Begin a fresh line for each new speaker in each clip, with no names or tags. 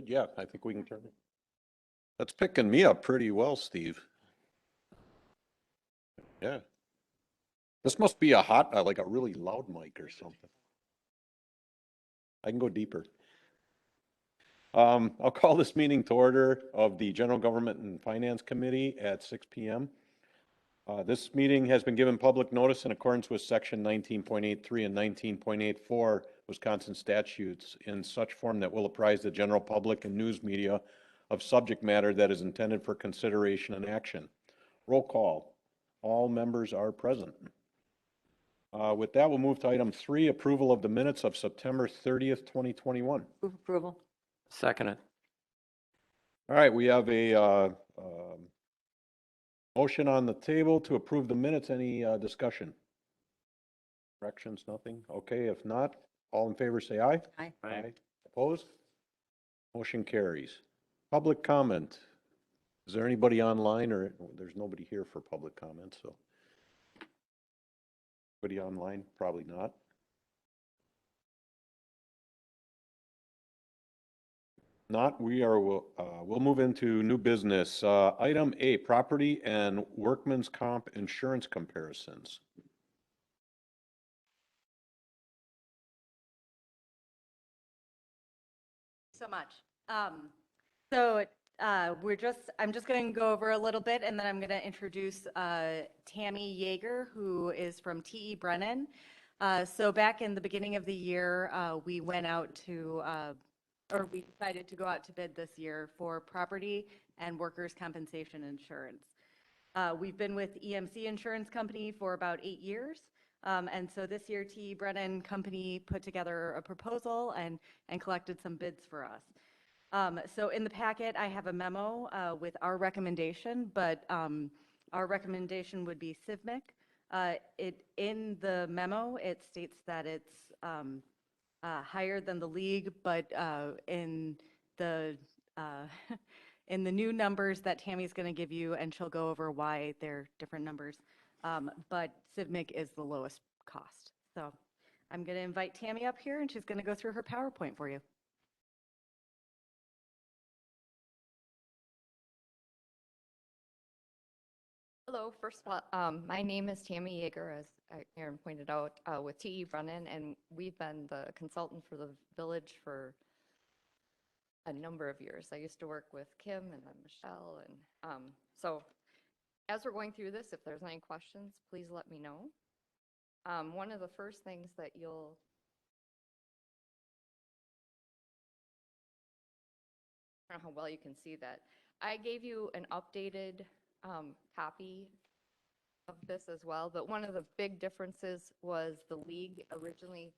Good, yeah, I think we can turn it. That's picking me up pretty well, Steve. Yeah. This must be a hot, like a really loud mic or something. I can go deeper. I'll call this meeting to order of the General Government and Finance Committee at 6 p.m. This meeting has been given public notice in accordance with section 19.83 and 19.84 Wisconsin statutes in such form that will apprise the general public and news media of subject matter that is intended for consideration and action. Roll call. All members are present. With that, we'll move to item 3, approval of the minutes of September 30th, 2021.
Move approval.
Second it.
All right, we have a motion on the table to approve the minutes. Any discussion? Corrections, nothing? Okay, if not, all in favor say aye.
Aye.
Aye. Opposed? Motion carries. Public comment. Is there anybody online, or there's nobody here for public comment, so. Anybody online? Probably not. Not, we'll move into new business. Item A, property and workman's comp insurance comparisons.
So much. I'm just going to go over a little bit, and then I'm going to introduce Tammy Yeager, who is from T.E. Brennan. So back in the beginning of the year, we went out to, or we decided to go out to bid this year for property and workers' compensation insurance. We've been with EMC Insurance Company for about 8 years. And so this year, T.E. Brennan Company put together a proposal and collected some bids for us. So in the packet, I have a memo with our recommendation, but our recommendation would be CIVMIC. In the memo, it states that it's higher than the league, but in the in the new numbers that Tammy's going to give you, and she'll go over why they're different numbers, but CIVMIC is the lowest cost. So I'm going to invite Tammy up here, and she's going to go through her PowerPoint for you.
Hello, first of all, my name is Tammy Yeager, as Aaron pointed out, with T.E. Brennan, and we've been the consultant for the village for a number of years. I used to work with Kim and then Michelle, and so as we're going through this, if there's any questions, please let me know. One of the first things that you'll I don't know how well you can see that. I gave you an updated copy of this as well, but one of the big differences was the league originally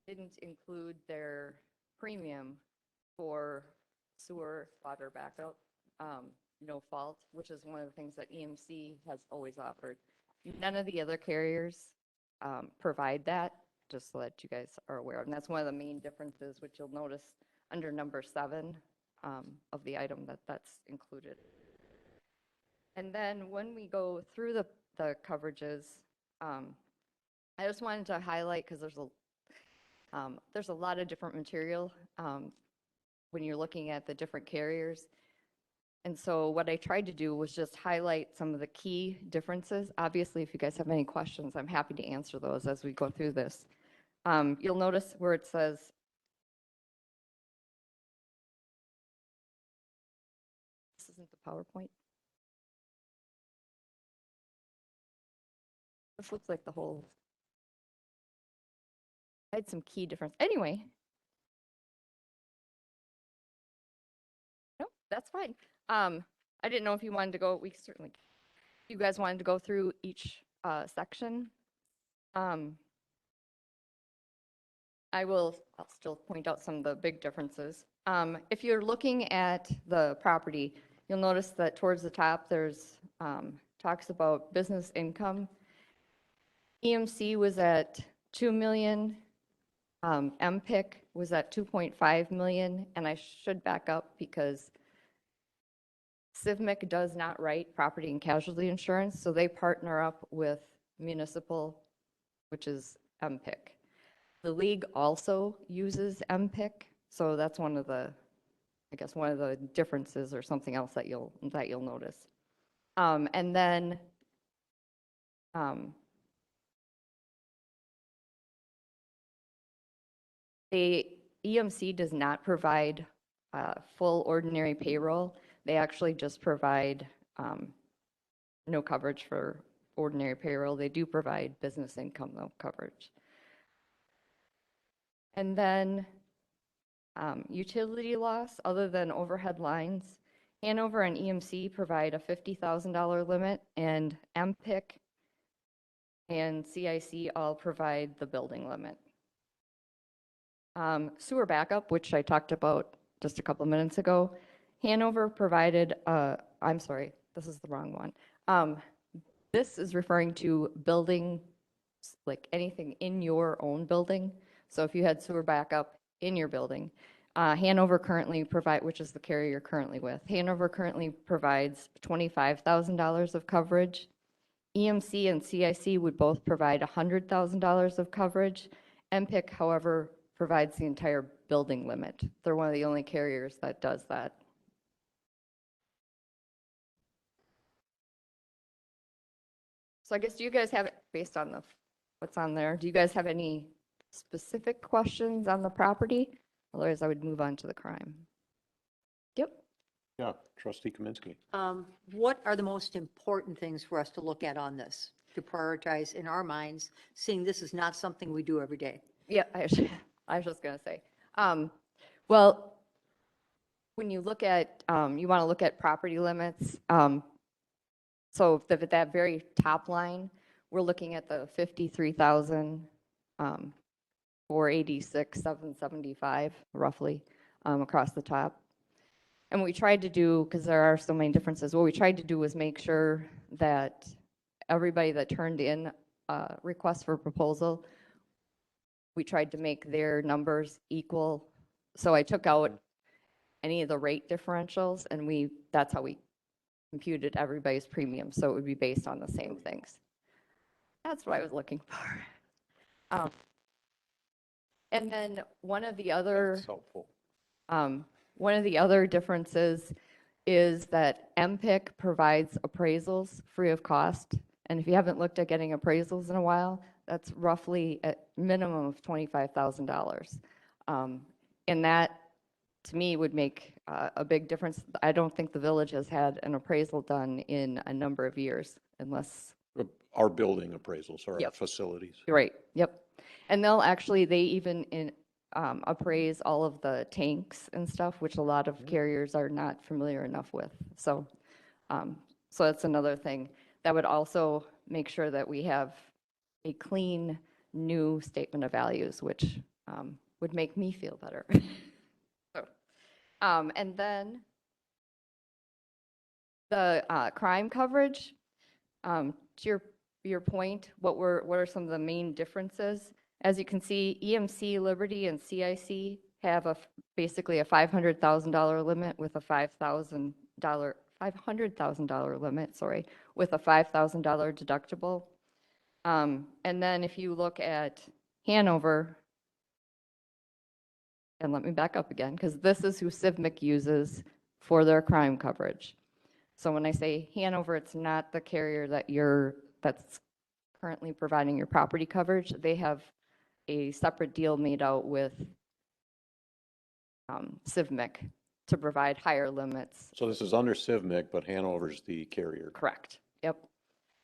didn't include their premium for sewer water backup, no fault, which is one of the things that EMC has always offered. None of the other carriers provide that, just so that you guys are aware. And that's one of the main differences, which you'll notice under number 7 of the item that's included. And then when we go through the coverages, I just wanted to highlight, because there's a lot of different material when you're looking at the different carriers. And so what I tried to do was just highlight some of the key differences. Obviously, if you guys have any questions, I'm happy to answer those as we go through this. You'll notice where it says this isn't the PowerPoint. This looks like the whole. I had some key difference. Anyway. No, that's fine. I didn't know if you wanted to go, we certainly, if you guys wanted to go through each section. I'll still point out some of the big differences. If you're looking at the property, you'll notice that towards the top there's talks about business income. EMC was at 2 million, MPIC was at 2.5 million, and I should back up because CIVMIC does not write property and casualty insurance, so they partner up with municipal, which is MPIC. The league also uses MPIC, so that's one of the I guess, one of the differences or something else that you'll notice. And then the EMC does not provide full ordinary payroll. They actually just provide no coverage for ordinary payroll. They do provide business income though coverage. And then utility loss, other than overhead lines, Hanover and EMC provide a $50,000 limit, and MPIC and CIC all provide the building limit. Sewer backup, which I talked about just a couple minutes ago, Hanover provided, I'm sorry, this is the wrong one. This is referring to building, like anything in your own building. So if you had sewer backup in your building, Hanover currently which is the carrier you're currently with, Hanover currently provides $25,000 of coverage. EMC and CIC would both provide $100,000 of coverage. MPIC, however, provides the entire building limit. They're one of the only carriers that does that. So I guess, do you guys have, based on what's on there, do you guys have any specific questions on the property? Otherwise, I would move on to the crime. Yep.
Yeah, trustee Kaminsky.
What are the most important things for us to look at on this, to prioritize in our minds, seeing this is not something we do every day?
Yeah, I was just going to say. Well, when you look at, you want to look at property limits. So that very top line, we're looking at the 53,000, 486, 775 roughly across the top. And what we tried to do, because there are so many differences, what we tried to do was make sure that everybody that turned in requests for proposal, we tried to make their numbers equal. So I took out any of the rate differentials, and that's how we computed everybody's premium, so it would be based on the same things. That's what I was looking for. And then one of the other differences is that MPIC provides appraisals free of cost, and if you haven't looked at getting appraisals in a while, that's roughly a minimum of $25,000. And that, to me, would make a big difference. I don't think the village has had an appraisal done in a number of years, unless...
Our building appraisals or our
Yep.
facilities.
Right, yep. And they even appraise all of the tanks and stuff, which a lot of carriers are not familiar enough with. So, so that's another thing. That would also make sure that we have a clean, new statement of values, which would make me feel better. So, and then the crime coverage, to your point, what are some of the main differences? As you can see, EMC, Liberty, and CIC have basically a $500,000 limit with a $500,000 limit, sorry, with a $5,000 deductible. And then if you look at Hanover, and let me back up again, because this is who CIVMIC uses for their crime coverage. So when I say Hanover, it's not the carrier that's currently providing your property coverage. They have a separate deal made out with CIVMIC to provide higher limits.
So this is under CIVMIC, but Hanover's the carrier.
Correct. Yep.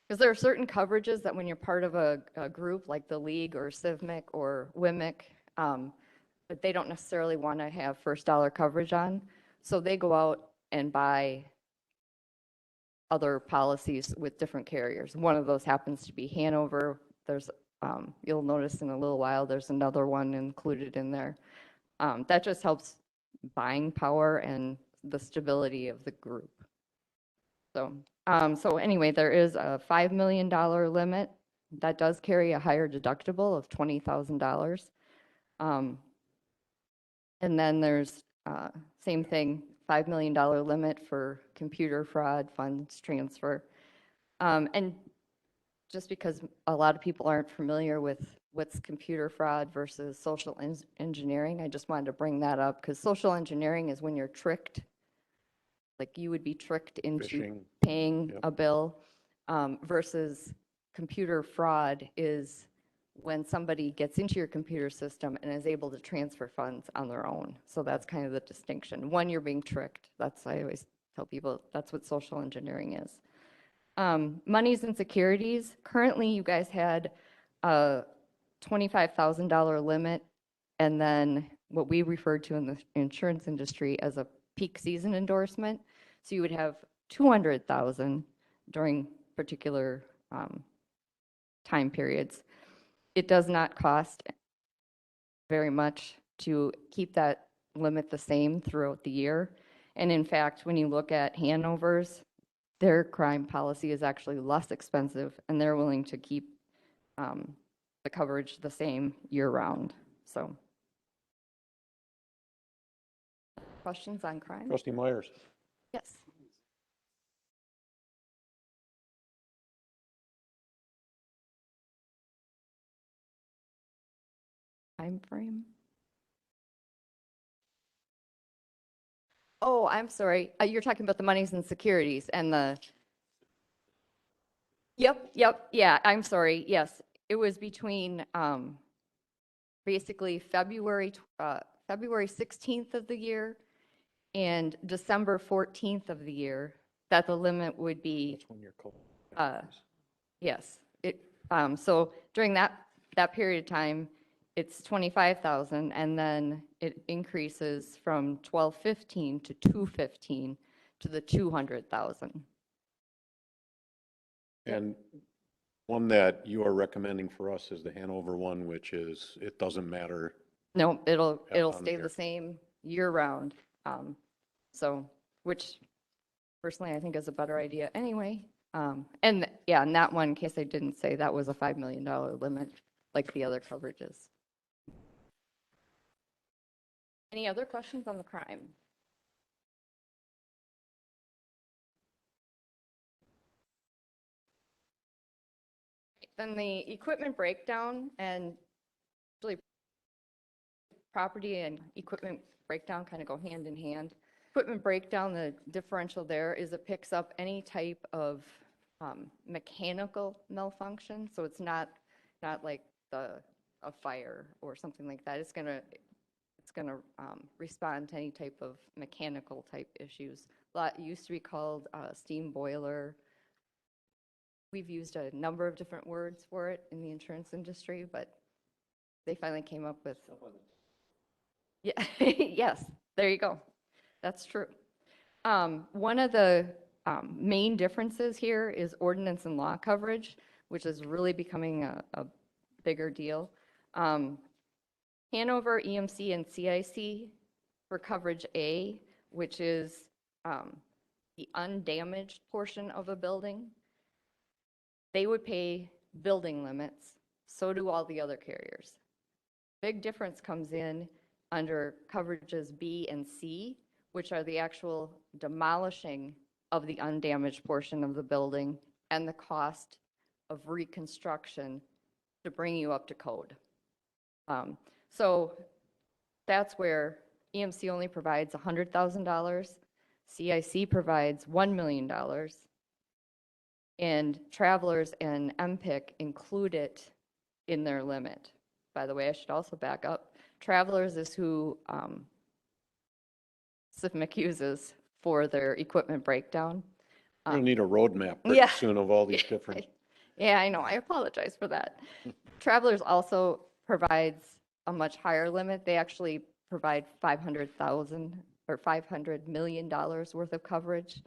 Because there are certain coverages that when you're part of a group like the League or CIVMIC or WMIC, but they don't necessarily want to have first dollar coverage on. So they go out and buy other policies with different carriers. One of those happens to be Hanover. There's, you'll notice in a little while, there's another one included in there. That just helps buying power and the stability of the group. So, so anyway, there is a $5 million limit that does carry a higher deductible of $20,000. And then there's same thing, $5 million limit for computer fraud, funds transfer. And just because a lot of people aren't familiar with what's computer fraud versus social engineering. I just wanted to bring that up because social engineering is when you're tricked, like you would be tricked into
Phishing.
paying
Yep.
a bill, versus computer fraud is when somebody gets into your computer system and is able to transfer funds on their own. So that's kind of the distinction. One, you're being tricked. I always tell people that's what social engineering is. Monies and securities. Currently, you guys had a $25,000 limit, and then what we refer to in the insurance industry as a peak season endorsement. So you would have 200,000 during particular time periods. It does not cost very much to keep that limit the same throughout the year. And in fact, when you look at Hanover's, their crime policy is actually less expensive, and they're willing to keep the coverage the same year-round. So, questions on crime?
Trustee Myers.
Yes. Time frame? Oh, I'm sorry. You're talking about the monies and securities and the. Yep, yeah, I'm sorry. Yes, it was between basically February 16th of the year and December 14th of the year that the limit would be.
That's when you're cold.
Yes, so during that period of time, it's 25,000, and then it increases from 1215 to 215 to the 200,000.
And one that you are recommending for us is the Hanover one, which is, it doesn't matter.
No, it'll
on
stay
here.
the same year round. So, which personally I think is a better idea anyway. And yeah, and that one, in case I didn't say, that was a $5 million limit, like the other coverages. Any other questions on the crime? Then the equipment breakdown, and really property and equipment breakdown kind of go hand in hand. Equipment breakdown, the differential there is it picks up any type of mechanical malfunction. So it's not like a fire or something like that. It's gonna respond to any type of mechanical type issues. It used to be called steam boiler. We've used a number of different words for it in the insurance industry, but they finally came up with. Yeah, yes, there you go. That's true. One of the main differences here is ordinance and law coverage, which is really becoming a bigger deal. Hanover, EMC, and CIC for coverage A, which is the undamaged portion of a building, they would pay building limits. So do all the other carriers. Big difference comes in under coverages B and C, which are the actual demolishing of the undamaged portion of the building and the cost of reconstruction to bring you up to code. So that's where EMC only provides $100,000, CIC provides $1 million, and Travelers and MPIC include it in their limit. By the way, I should also back up. Travelers is who CIFMIC uses for their equipment breakdown.
We're gonna need a roadmap pretty
Yeah.
soon of all these different.
Yeah, I know. I apologize for that. Travelers also provides a much higher limit. They actually provide 500,000 or $500 million worth of coverage.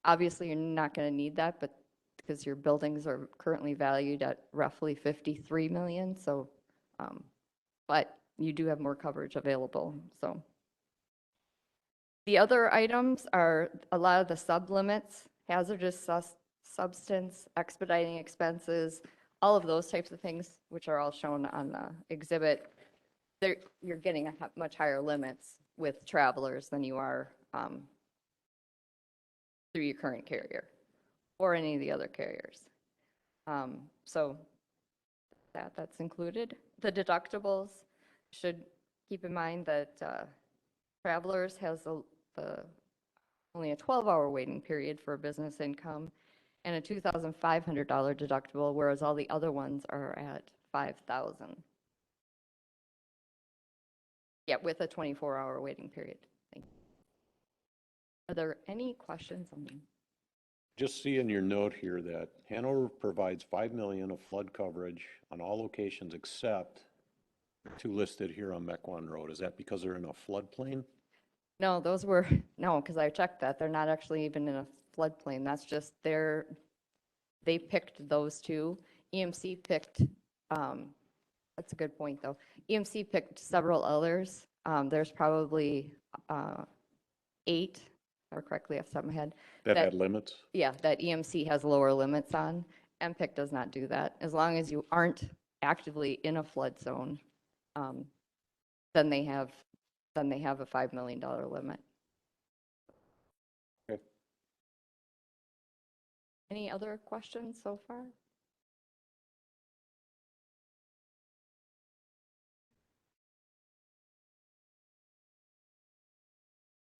Obviously, you're not going to need that, but because your buildings are currently valued at roughly 53 million, so, but you do have more coverage available. So the other items are a lot of the sub-limits, hazardous substance, expediting expenses, all of those types of things, which are all shown on the exhibit. You're getting a much higher limits with Travelers than you are through your current carrier or any of the other carriers. So that's included. The deductibles should keep in mind that Travelers has only a 12-hour waiting period for business income and a $2,500 deductible, whereas all the other ones are at $5,000. Yeah, with a 24-hour waiting period. Thank you. Are there any questions on them?
Just see in your note here that Hanover provides 5 million of flood coverage on all locations except two listed here on Mequon Road. Is that because they're in a floodplain?
No, no, because I checked that. They're not actually even in a floodplain. That's just they picked those two. EMC picked, that's a good point though. EMC picked several others. There's probably 8, or correctly off the top of my head.
That had limits?
Yeah, that EMC has lower limits on. MPIC does not do that. As long as you aren't actively in a flood zone, then they have a $5 million limit.
Okay.
Any other questions so far?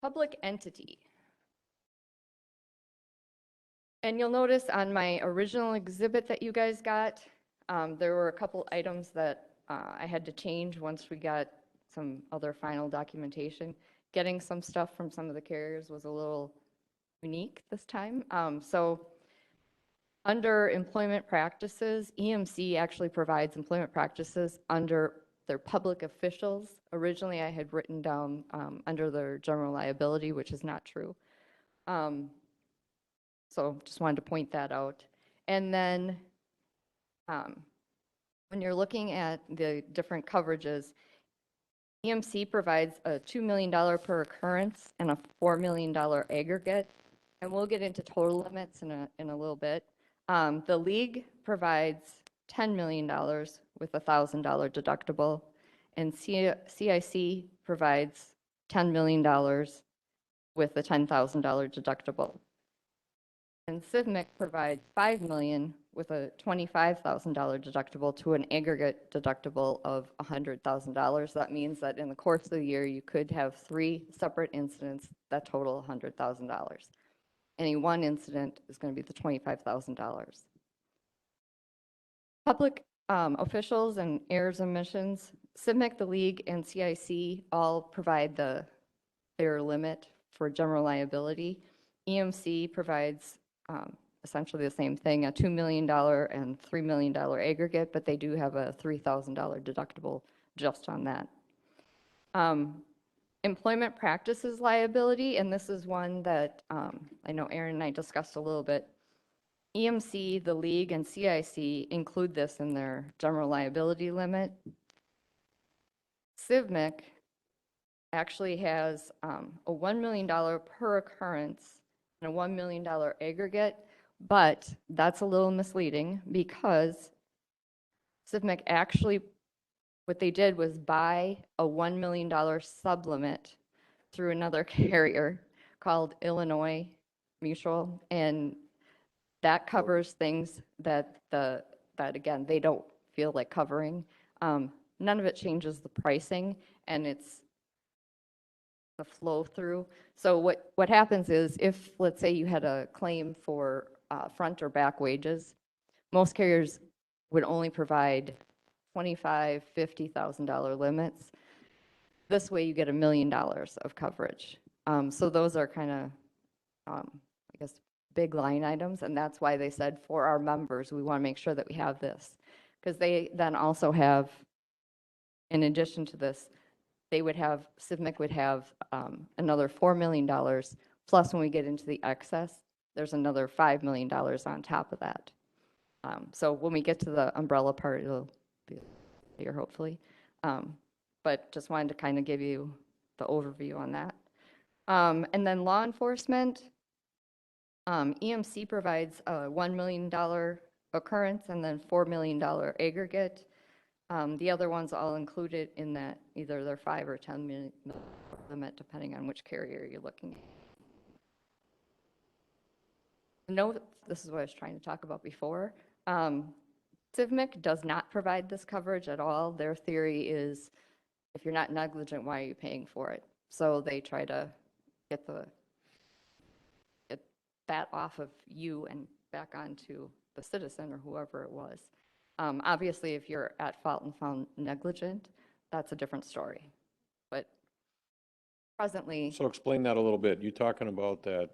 Public entity. And you'll notice on my original exhibit that you guys got, there were a couple items that I had to change once we got some other final documentation. Getting some stuff from some of the carriers was a little unique this time. So under employment practices, EMC actually provides employment practices under their public officials. Originally, I had written down under their general liability, which is not true. So just wanted to point that out. And then when you're looking at the different coverages, EMC provides a $2 million per occurrence and a $4 million aggregate. And we'll get into total limits in a little bit. The league provides $10 million with a $1,000 deductible, and CIC provides $10 million with a $10,000 deductible. And CIVMIC provides $5 million with a $25,000 deductible to an aggregate deductible of $100,000. That means that in the course of the year, you could have 3 separate incidents that total $100,000. Any one incident is going to be the $25,000. Public officials and errors and omissions, CIVMIC, the league, and CIC all provide their limit for general liability. EMC provides essentially the same thing, a $2 million and $3 million aggregate, but they do have a $3,000 deductible just on that. Employment practices liability, and this is one that I know Aaron and I discussed a little bit. EMC, the league, and CIC include this in their general liability limit. CIVMIC actually has a $1 million per occurrence and a $1 million aggregate, but that's a little misleading because CIVMIC actually, what they did was buy a $1 million sublimit through another carrier called Illinois Mutual, and that covers things that again, they don't feel like covering. None of it changes the pricing, and it's the flow through. So what happens is if, let's say you had a claim for front or back wages, most carriers would only provide $25,000, $50,000 limits. This way you get $1 million of coverage. So those are kind of, I guess, big line items, and that's why they said for our members, we want to make sure that we have this. Because they then also have, in addition to this, CIVMIC would have another $4 million, plus when we get into the excess, there's another $5 million on top of that. So when we get to the umbrella part, it'll be clear, hopefully. But just wanted to kind of give you the overview on that. And then law enforcement, EMC provides a $1 million occurrence and then $4 million aggregate. The other ones all included in that, either their 5 or 10 million limit, depending on which carrier you're looking at. Note, this is what I was trying to talk about before. CIVMIC does not provide this coverage at all. Their theory is, if you're not negligent, why are you paying for it? So they try to get that off of you and back onto the citizen or whoever it was. Obviously, if you're at fault and found negligent, that's a different story. But presently,
So explain that a little bit. You talking about that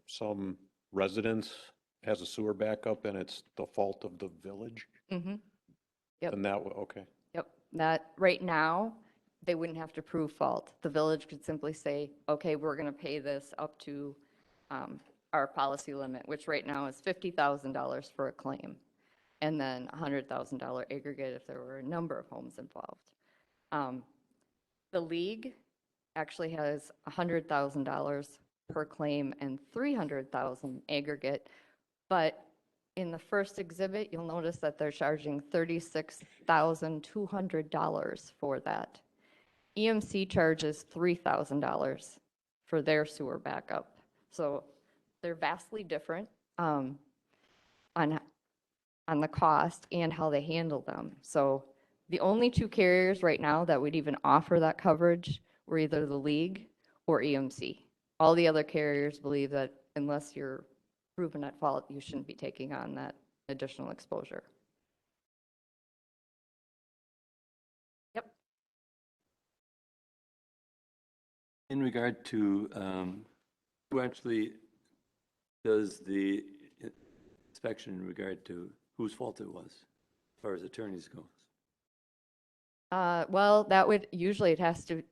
some residents has a sewer backup and it's the fault of the village?
mhm, yep.
And okay.
Yep, that, right now, they wouldn't have to prove fault. The village could simply say, okay, we're gonna pay this up to our policy limit, which right now is $50,000 for a claim, and then a $100,000 aggregate if there were a number of homes involved. The league actually has $100,000 per claim and $300,000 aggregate, but in the first exhibit, you'll notice that they're charging $36,200 for that. EMC charges $3,000 for their sewer backup. So they're vastly different on the cost and how they handle them. So the only two carriers right now that would even offer that coverage were either the league or EMC. All the other carriers believe that unless you're proven at fault, you shouldn't be taking on that additional exposure. Yep.
In regard to, who actually does the inspection in regard to whose fault it was, as far as attorneys go?
Well, that would, usually it has to,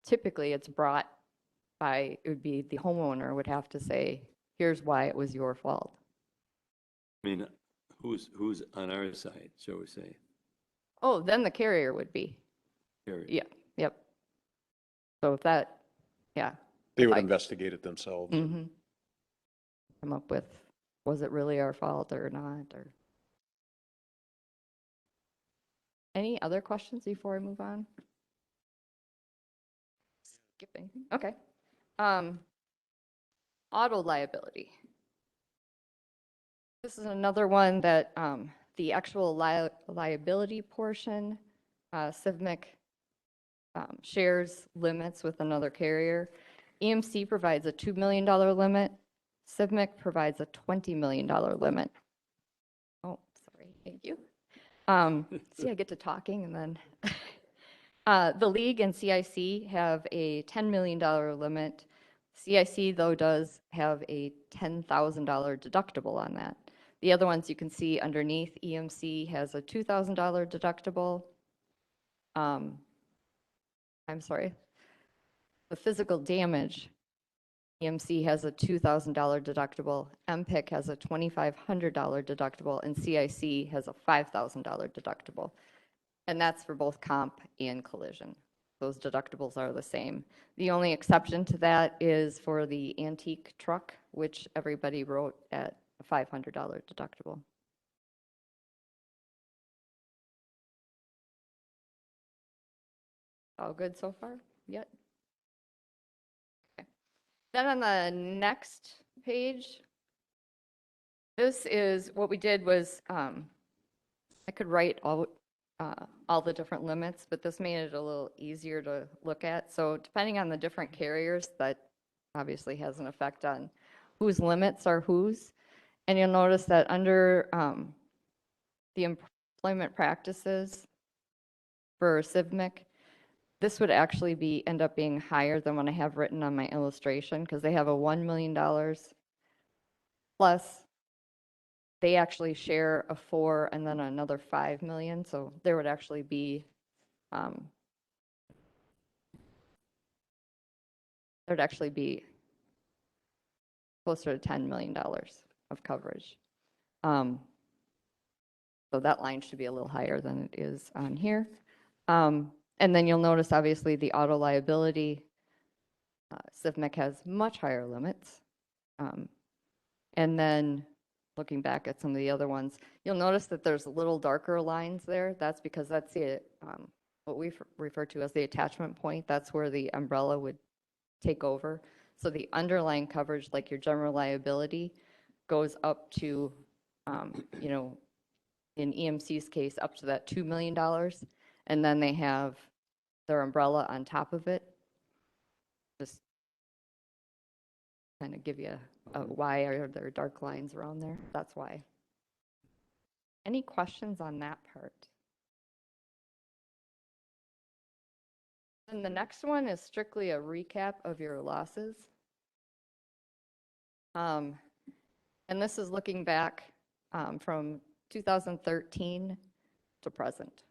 typically it's brought by, it would be the homeowner would have to say, here's why it was your fault.
I mean, who's on our side, shall we say?
Oh, then the carrier would be.
Period.
Yeah, yep. So if that, yeah.
They
if
would
I-
investigate it themselves.
Mhm. Come up with, was it really our fault or not, or? Any other questions before I move on? Skipping, okay. Auto liability. This is another one that the actual liability portion, CIVMIC shares limits with another carrier. EMC provides a $2 million limit. CIVMIC provides a $20 million limit. Oh, sorry, thank you. See, I get to talking and then. The league and CIC have a $10 million limit. CIC, though, does have a $10,000 deductible on that. The other ones you can see underneath, EMC has a $2,000 deductible. I'm sorry. The physical damage, EMC has a $2,000 deductible, MPIC has a $2,500 deductible, and CIC has a $5,000 deductible. And that's for both comp and collision. Those deductibles are the same. The only exception to that is for the antique truck, which everybody wrote at a $500 deductible. All good so far? Yet? Okay. Then on the next page, this is what we did was I could write all the different limits, but this made it a little easier to look at. So depending on the different carriers, that obviously has an effect on whose limits are whose. And you'll notice that under the employment practices for CIVMIC, this would actually end up being higher than what I have written on my illustration, because they have a $1 million plus they actually share a 4 and then another 5 million. So there would actually be, closer to $10 million of coverage. So that line should be a little higher than it is on here. And then you'll notice, obviously, the auto liability, CIVMIC has much higher limits. And then looking back at some of the other ones, you'll notice that there's little darker lines there. That's because that's the what we refer to as the attachment point. That's where the umbrella would take over. So the underlying coverage, like your general liability, goes up to, you know, in EMC's case, up to that $2 million. And then they have their umbrella on top of it. Just kind of give you a why are there dark lines around there. That's why. Any questions on that part? And the next one is strictly a recap of your losses. And this is looking back from 2013 to present.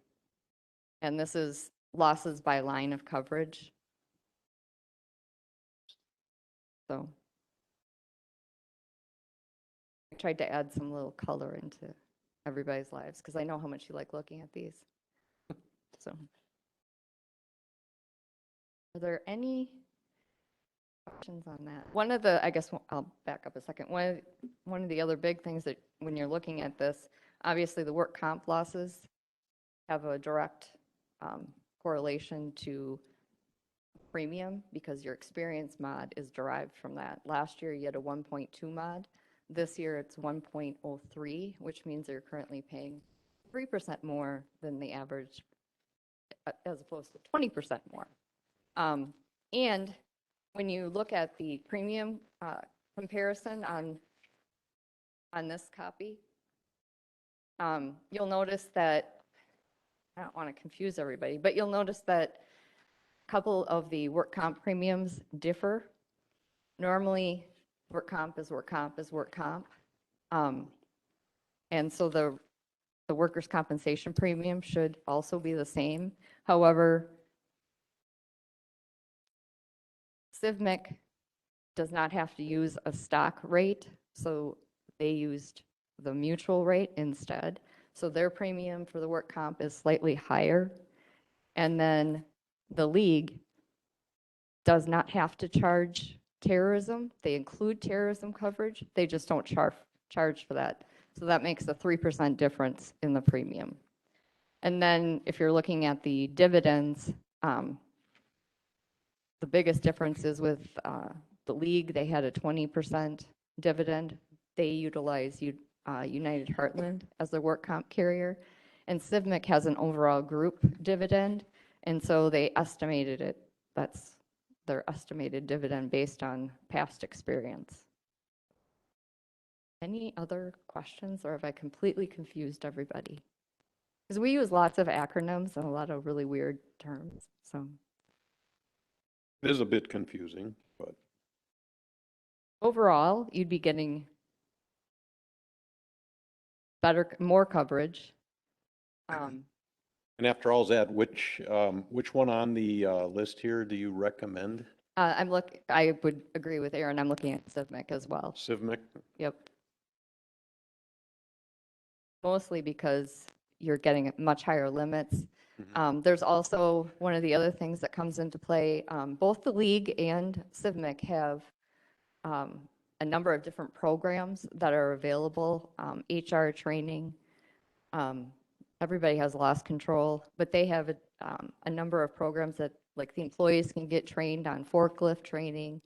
And this is losses by line of coverage. So I tried to add some little color into everybody's lives because I know how much you like looking at these. So are there any questions on that? One of the, I guess I'll back up a second. One of the other big things that when you're looking at this, obviously the work comp losses have a direct correlation to premium because your experience mod is derived from that. Last year you had a 1.2 mod. This year it's 1.03, which means you're currently paying 3% more than the average as opposed to 20% more. And when you look at the premium comparison on this copy, you'll notice that, I don't want to confuse everybody, but you'll notice that a couple of the work comp premiums differ. Normally, work comp is work comp is work comp. And so the workers' compensation premium should also be the same. However, CIVMIC does not have to use a stock rate, so they used the mutual rate instead. So their premium for the work comp is slightly higher. And then the league does not have to charge terrorism. They include terrorism coverage. They just don't charge for that. So that makes a 3% difference in the premium. And then if you're looking at the dividends, the biggest difference is with the league. They had a 20% dividend. They utilize United Heartland as their work comp carrier. And CIVMIC has an overall group dividend. And so they estimated it. That's their estimated dividend based on past experience. Any other questions, or have I completely confused everybody? Because we use lots of acronyms and a lot of really weird terms, so.
It is a bit confusing, but
Overall, you'd be getting more coverage.
and after all that, which one on the list here do you recommend?
I would agree with Aaron. I'm looking at CIVMIC as well.
CIVMIC?
Yep. Mostly because you're getting much higher limits. There's also one of the other things that comes into play. Both the league and CIVMIC have a number of different programs that are available, HR training. Everybody has loss control, but they have a number of programs that like the employees can get trained on forklift training.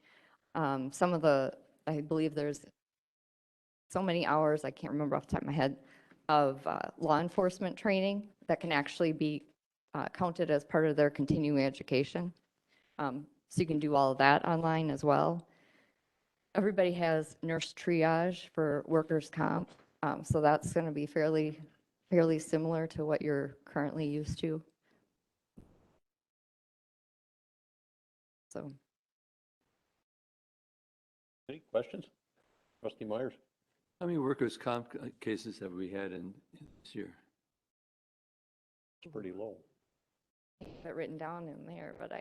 Some of I believe there's so many hours, I can't remember off the top of my head, of law enforcement training that can actually be counted as part of their continuing education. So you can do all of that online as well. Everybody has nurse triage for workers' comp. So that's going to be fairly similar to what you're currently used to. So.
Any questions? Trustee Myers?
How many workers' comp cases have we had in this year?
It's pretty low.
I have it written down in there, but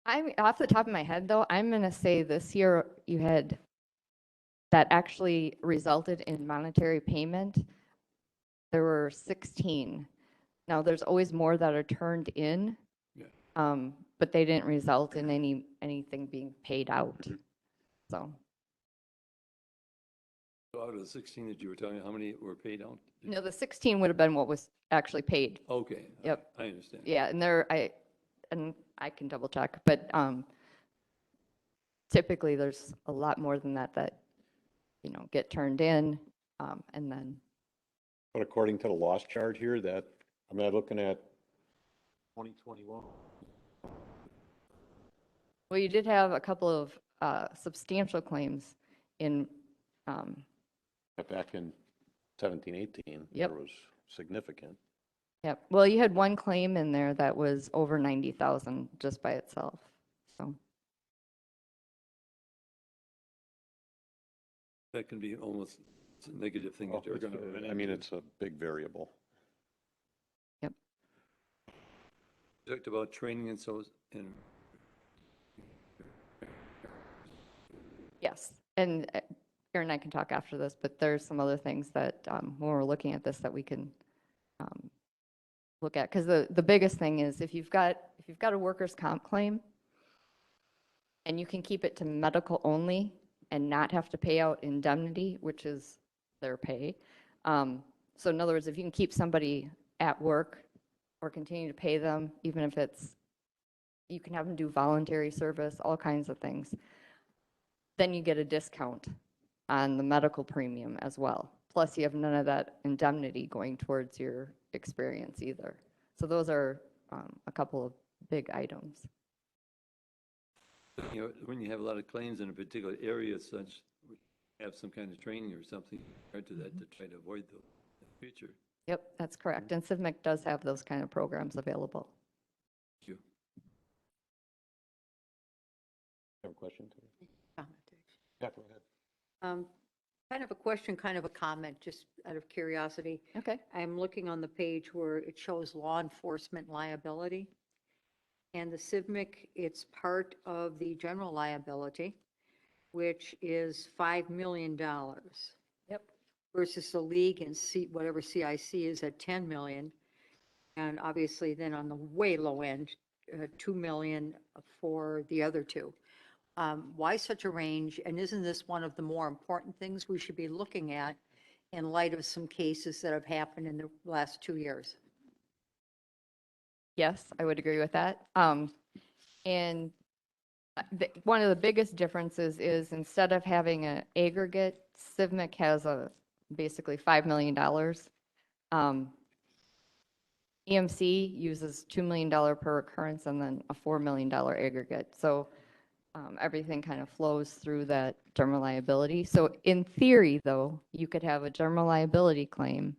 I'm off the top of my head though, I'm going to say this year you had that actually resulted in monetary payment. There were 16. Now there's always more that are turned in, but they didn't result in anything being paid out. So.
So out of the 16 that you were telling me, how many were paid out?
No, the 16 would have been what was actually paid.
Okay.
Yep.
I understand.
Yeah, and and I can double check, but typically there's a lot more than that that, you know, get turned in, and then,
But according to the loss chart here, that, I'm not looking at 2021.
well, you did have a couple of substantial claims in,
Back in 17, 18,
Yep.
there was significant.
yep, well, you had one claim in there that was over 90,000 just by itself, so.
That can be almost a negative thing.
Oh,
if they're gonna-
I mean, it's a big variable.
Yep.
You talked about training and so, and
Yes, and Erin and I can talk after this, but there's some other things that, when we're looking at this, that we can look at. Because the biggest thing is if you've got a workers' comp claim and you can keep it to medical only and not have to pay out indemnity, which is their pay. So in other words, if you can keep somebody at work or continue to pay them, even if it's, you can have them do voluntary service, all kinds of things, then you get a discount on the medical premium as well. Plus, you have none of that indemnity going towards your experience either. So those are a couple of big items.
you know, when you have a lot of claims in a particular area such, have some kind of training or something regard to that to try to avoid those in the future.
Yep, that's correct. And CIVMIC does have those kind of programs available.
Thank you.
Have a question? Terry?
Comment.
Yeah, go ahead.
Kind of a question, kind of a comment, just out of curiosity.
Okay.
I'm looking on the page where it shows law enforcement liability. And the CIVMIC, it's part of the general liability, which is $5 million.
Yep.
Versus the league and whatever CIC is at 10 million. And obviously then on the way low end, 2 million for the other two. Why such a range? And isn't this one of the more important things we should be looking at in light of some cases that have happened in the last 2 years?
Yes, I would agree with that. And one of the biggest differences is instead of having an aggregate, CIVMIC has basically $5 million. EMC uses $2 million per occurrence and then a $4 million aggregate. So everything kind of flows through that general liability. So in theory, though, you could have a general liability claim,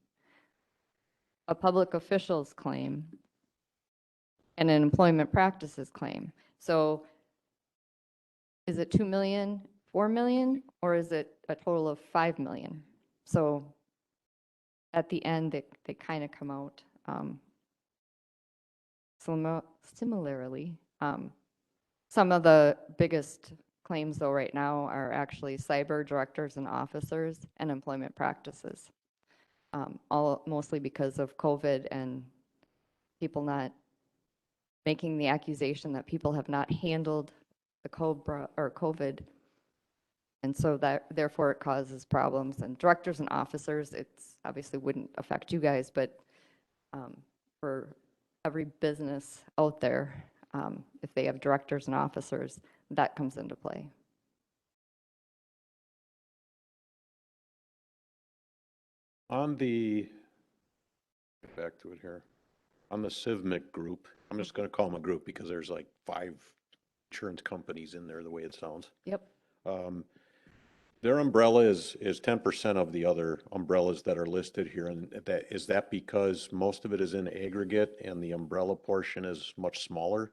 a public officials claim, and an employment practices claim. So is it 2 million, 4 million, or is it a total of 5 million? So at the end, they kind of come out similarly. Some of the biggest claims, though, right now are actually cyber directors and officers and employment practices, all mostly because of COVID and people not making the accusation that people have not handled the COVID. And so that therefore it causes problems. And directors and officers, it's obviously wouldn't affect you guys, but for every business out there, if they have directors and officers, that comes into play.
On the, get back to it here, on the CIVMIC group, I'm just gonna call them a group because there's like 5 insurance companies in there, the way it sounds.
Yep.
Their umbrella is 10% of the other umbrellas that are listed here, and is that because most of it is in aggregate and the umbrella portion is much smaller?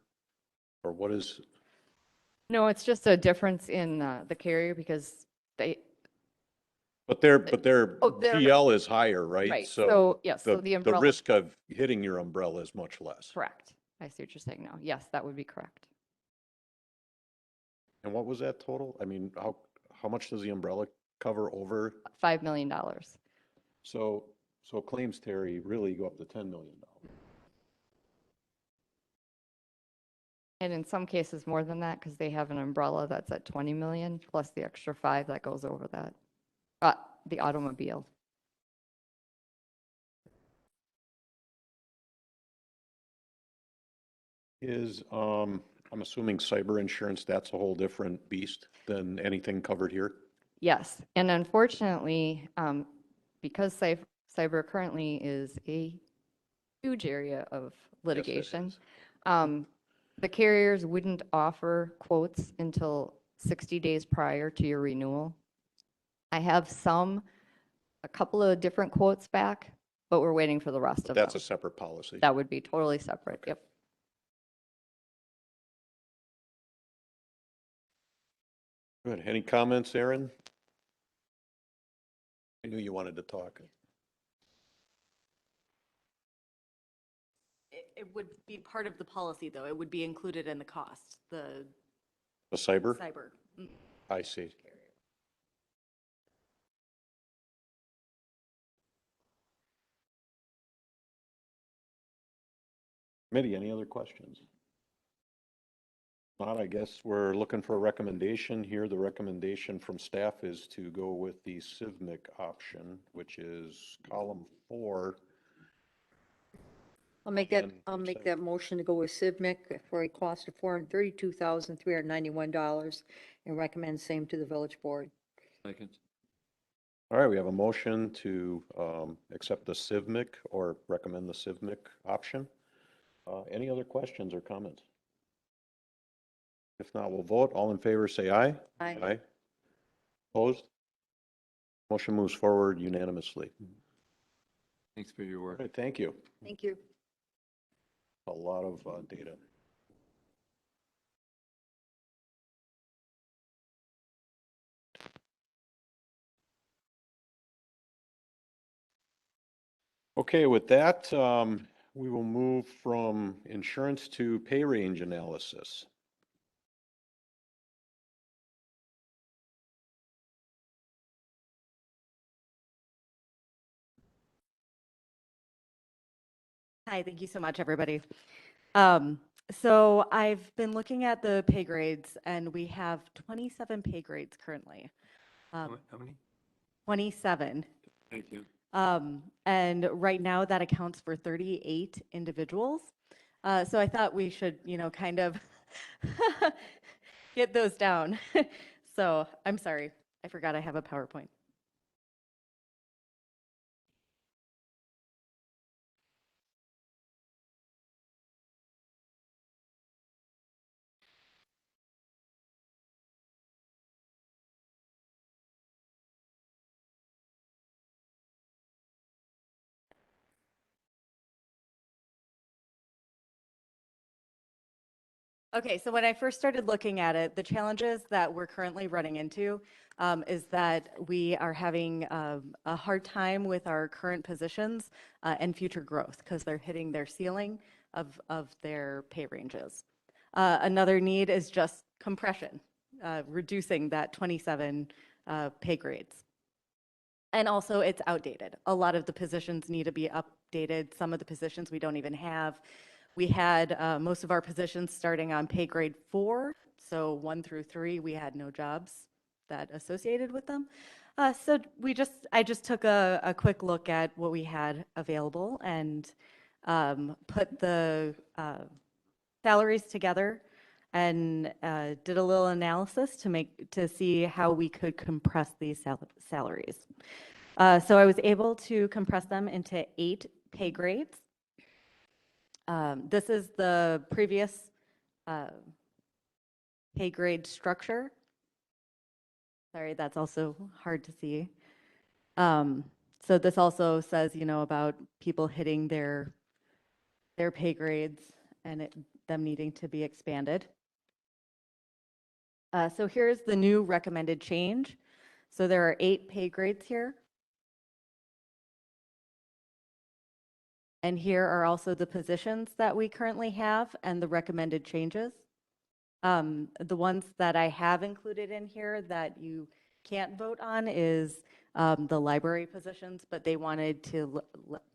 Or what is,
No, it's just a difference in the carrier because
but their
Oh, their-
GL is higher, right?
right. So yes, so the
the
umbrella.
risk of hitting your umbrella is much less.
Correct. I see what you're saying now. Yes, that would be correct.
And what was that total? I mean, how much does the umbrella cover over?
$5 million.
So claims, Terry, really go up to $10 million.
And in some cases more than that because they have an umbrella that's at 20 million plus the extra 5 that goes over that. The automobile.
Is, I'm assuming cyber insurance, that's a whole different beast than anything covered here?
Yes, and unfortunately, because cyber currently is a huge area of litigation,
is.
the carriers wouldn't offer quotes until 60 days prior to your renewal. I have a couple of different quotes back, but we're waiting for the rest of them.
That's a separate policy.
That would be totally separate,
Okay.
yep.
Good. Any comments, Aaron? I knew you wanted to talk.
It would be part of the policy, though. It would be included in the cost, the
The cyber?
cyber.
I see. Committee, any other questions? Not, I guess we're looking for a recommendation here. The recommendation from staff is to go with the CIVMIC option, which is column 4.
I'll make that motion to go with CIVMIC for a cost of $432,391 and recommend same to the village board.
Second.
All right, we have a motion to accept the CIVMIC or recommend the CIVMIC option. Any other questions or comments? If not, we'll vote. All in favor, say aye.
Aye.
Aye. Opposed? Motion moves forward unanimously.
Thanks for your
All
work.
right, thank you.
Thank you.
A lot of data. Okay, with that, we will move from insurance to pay range analysis.
Hi, thank you so much, everybody. So I've been looking at the pay grades, and we have 27 pay grades currently.
How many?
27.
Thank you.
And right now, that accounts for 38 individuals. So I thought we should, kind of get those down. So I'm sorry, I forgot I have a PowerPoint. Okay, so when I first started looking at it, the challenges that we're currently running into is that we are having a hard time with our current positions and future growth because they're hitting their ceiling of their pay ranges. Another need is just compression, reducing that 27 pay grades. And also, it's outdated. A lot of the positions need to be updated. Some of the positions we don't even have. We had most of our positions starting on pay grade 4, so 1 through 3, we had no jobs that associated with them. So I just took a quick look at what we had available and put the salaries together and did a little analysis to see how we could compress these salaries. So I was able to compress them into 8 pay grades. This is the previous pay grade structure. Sorry, that's also hard to see. So this also says, about people hitting their pay grades and them needing to be expanded. So here's the new recommended change. So there are 8 pay grades here. And here are also the positions that we currently have and the recommended changes. The ones that I have included in here that you can't vote on is the library positions, but they wanted to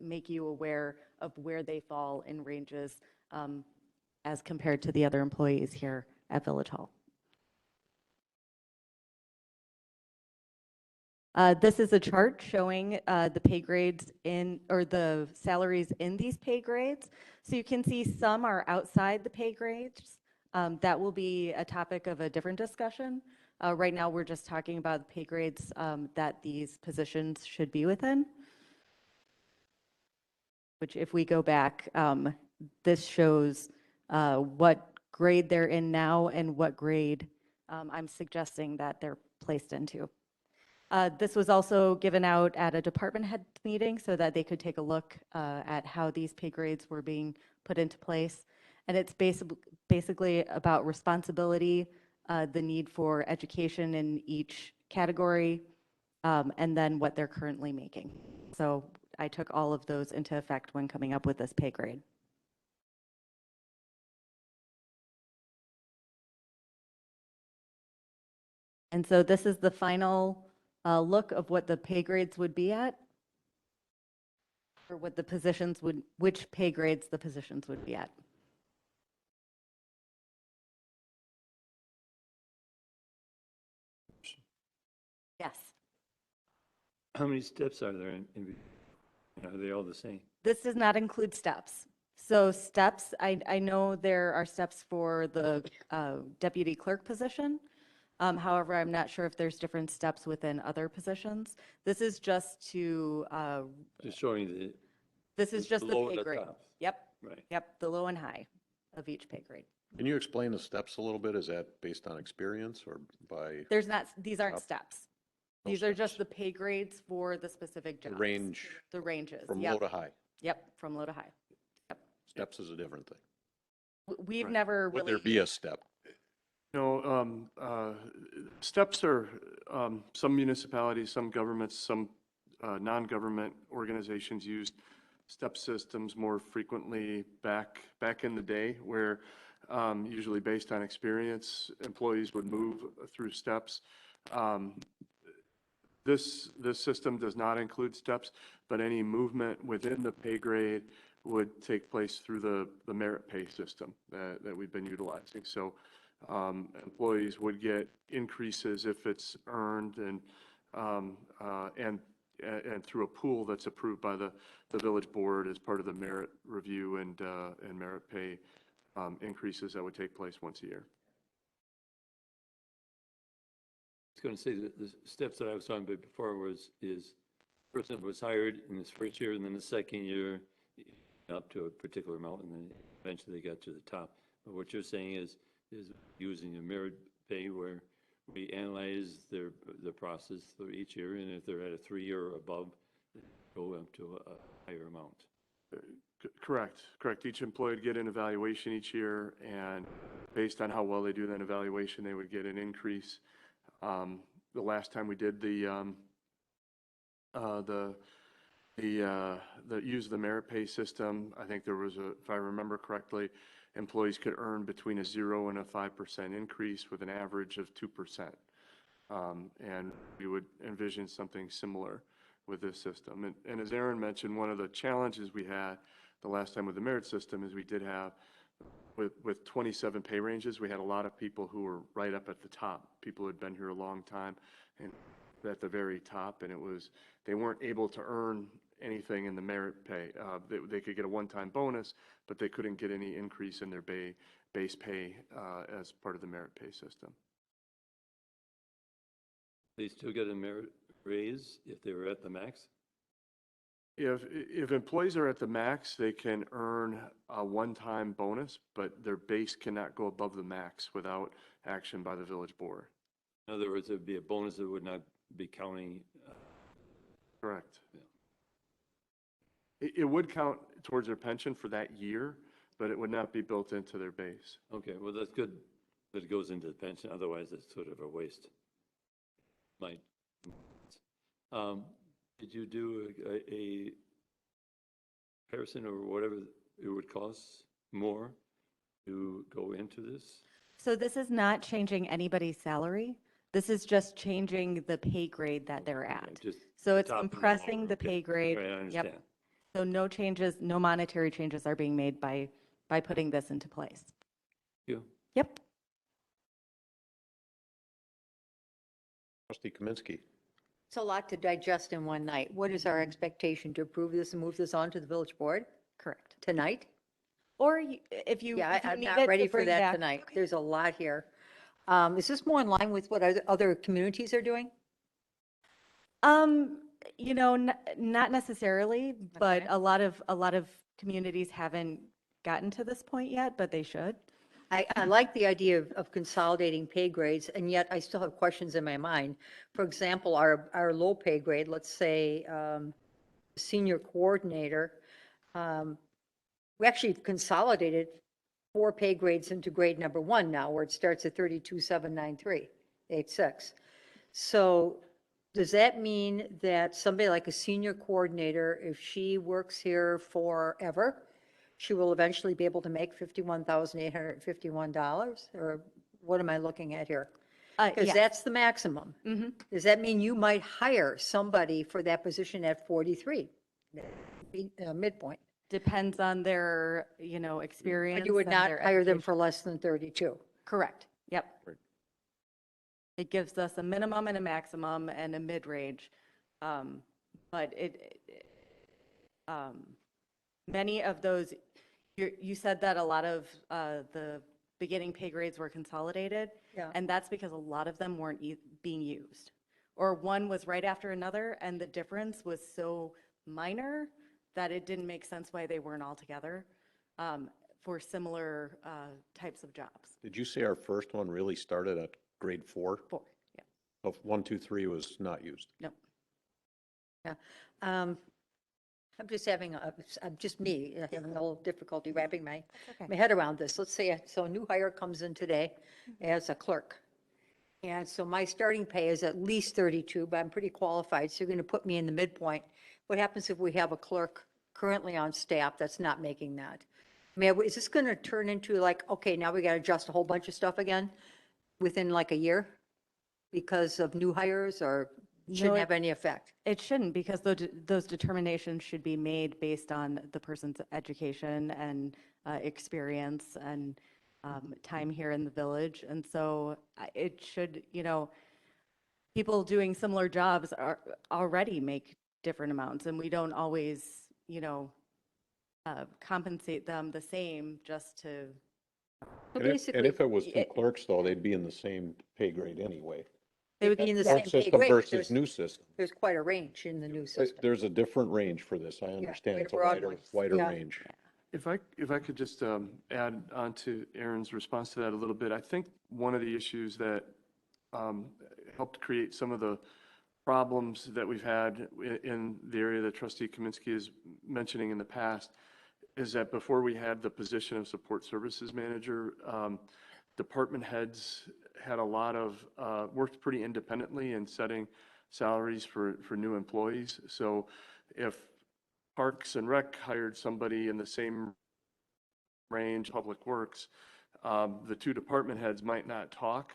make you aware of where they fall in ranges as compared to the other employees here at Village Hall. This is a chart showing the pay grades in, or the salaries in these pay grades. So you can see some are outside the pay grades. That will be a topic of a different discussion. Right now, we're just talking about the pay grades that these positions should be within. Which if we go back, this shows what grade they're in now and what grade I'm suggesting that they're placed into. This was also given out at a department head meeting so that they could take a look at how these pay grades were being put into place. And it's basically about responsibility, the need for education in each category, and then what they're currently making. So I took all of those into effect when coming up with this pay grade. And so this is the final look of what the pay grades would be at, or what the positions would, which pay grades the positions would be at. Yes.
How many steps are there are they all the same?
This does not include steps. So steps, I know there are steps for the deputy clerk position. However, I'm not sure if there's different steps within other positions. This is just to,
Just showing the,
this is just the
low
pay
and the
grade.
top.
Yep,
right.
yep, the low and high of each pay grade.
Can you explain the steps a little bit? Is that based on experience or by
There's not, these aren't
Yep.
steps.
No
These are just
steps.
the pay grades for the specific
the
jobs.
range
The ranges,
from
yep.
low to high?
Yep, from low to high.
Steps is a different thing.
We've
Right.
never
Would
really.
there be a step?
No, steps are, some municipalities, some governments, some non-government organizations used step systems more frequently back in the day, where usually based on experience, employees would move through steps. This system does not include steps, but any movement within the pay grade would take place through the merit pay system that we've been utilizing. So employees would get increases if it's earned and through a pool that's approved by the village board as part of the merit review and merit pay increases that would take place once a year.
I was going to say that the steps that I was talking about before is person was hired in his first year, and then the second year up to a particular amount, and then eventually they got to the top. But what you're saying is using a merit pay where we analyze the process for each year, and if they're at a 3-year or above, go up to a higher amount.
Correct. Each employee would get an evaluation each year, and based on how well they do that evaluation, they would get an increase. The last time we did the use of the merit pay system, I think there was if I remember correctly, employees could earn between a 0 and a 5% increase with an average of 2%. And we would envision something similar with this system. And as Aaron mentioned, one of the challenges we had the last time with the merit system is we did have, with 27 pay ranges, we had a lot of people who were right up at the top. People who had been here a long time and at the very top, and they weren't able to earn anything in the merit pay. They could get a one-time bonus, but they couldn't get any increase in their base pay as part of the merit pay system.
They still get a merit raise if they were at the max?
If employees are at the max, they can earn a one-time bonus, but their base cannot go above the max without action by the village board.
In other words, it would be a bonus that would not be counting.
Correct. It would count towards their pension for that year, but it would not be built into their base.
Okay, well, that's good that it goes into the pension. Otherwise, it's sort of a waste. Did you do a comparison or whatever it would cost more to go into this?
So this is not changing anybody's salary. This is just changing the pay grade that they're
Okay,
at.
just
So it's
top and
compressing
lower,
the
okay.
pay grade.
Right, I
Yep.
understand.
So no changes, no monetary changes are being made by putting this into place.
You?
Yep.
Trustee Kaminsky.
It's a lot to digest in one night. What is our expectation to approve this and move this on to the village board
Correct.
tonight?
Or if you,
Yeah,
if you
I'm
need
not
it
ready
to
for
bring
that
back.
tonight. There's a lot here. Is this more in line with what other communities are doing?
Um, not necessarily, but
Okay.
a lot of communities haven't gotten to this point yet, but they should.
I like the idea of consolidating pay grades, and yet I still have questions in my mind. For example, our low pay grade, let's say, senior coordinator, um, we actually consolidated 4 pay grades into grade number 1 now, where it starts at 32,793.86. So does that mean that somebody like a senior coordinator, if she works here forever, she will eventually be able to make $51,851? Or what am I looking at here? Because
Yes.
that's the maximum. Does that mean you might hire somebody for that position at 43? Midpoint.
Depends on their,
But
experience.
you would
and
not
their
hire them
education.
for less than 32?
Correct. Yep.
Right.
It gives us a minimum and a maximum and a mid-range. But many of those, you said that a lot of the beginning pay grades were consolidated.
Yeah.
And that's because a lot of them weren't being used. Or one was right after another, and the difference was so minor that it didn't make sense why they weren't all together for similar types of jobs.
Did you say our first one really started at grade 4?
4, yeah,
So 1, 2, 3 was not used.
no.
Yeah. I'm just having, I'm just me, having a little difficulty wrapping my
okay.
head around this. Let's say, so a new hire comes in today as a clerk. And so my starting pay is at least 32, but I'm pretty qualified, so you're going to put me in the midpoint. What happens if we have a clerk currently on staff that's not making that? I mean, is this going to turn into like, okay, now we got to adjust a whole bunch of stuff again within like a year because of new hires, or shouldn't
No,
have any effect?
It shouldn't, because those determinations should be made based on the person's education and experience and time here in the village. And so it should, people doing similar jobs already make different amounts, and we don't always, compensate them the same just to.
So
And
basically,
if it was 2 clerks, though, they'd be in the same pay grade anyway.
they would be in the
Old
same pay
system
grade.
versus new system.
There's quite a range in the new system.
There's a different range for this, I understand.
quite a
It's a
broad
wider,
one.
wider
Yeah.
range.
If I could just add on to Aaron's response to that a little bit, I think one of the issues that helped create some of the problems that we've had in the area that Trustee Kaminsky is mentioning in the past is that before we had the position of support services manager, department heads had a lot of, worked pretty independently in setting salaries for new employees. So if Parks and Rec hired somebody in the same range, Public Works, the 2 department heads might not talk,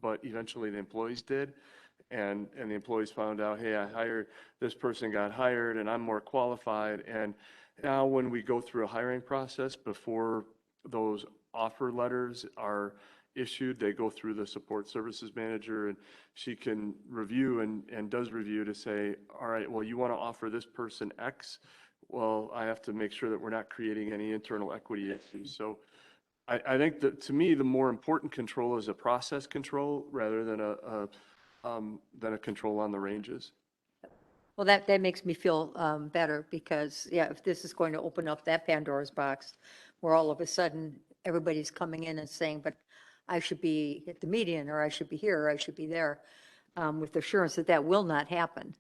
but eventually the employees did. And the employees found out, hey, this person got hired and I'm more qualified. And now when we go through a hiring process, before those offer letters are issued, they go through the support services manager, and she can review and does review to say, all right, well, you want to offer this person X? Well, I have to make sure that we're not creating any internal equity issues. So I think that, to me, the more important control is a process control rather than a control on the ranges.
Well, that makes me feel better, because, yeah, if this is going to open up that Pandora's box where all of a sudden everybody's coming in and saying, but I should be at the median, or I should be here, or I should be there, with the assurance that that will not happen,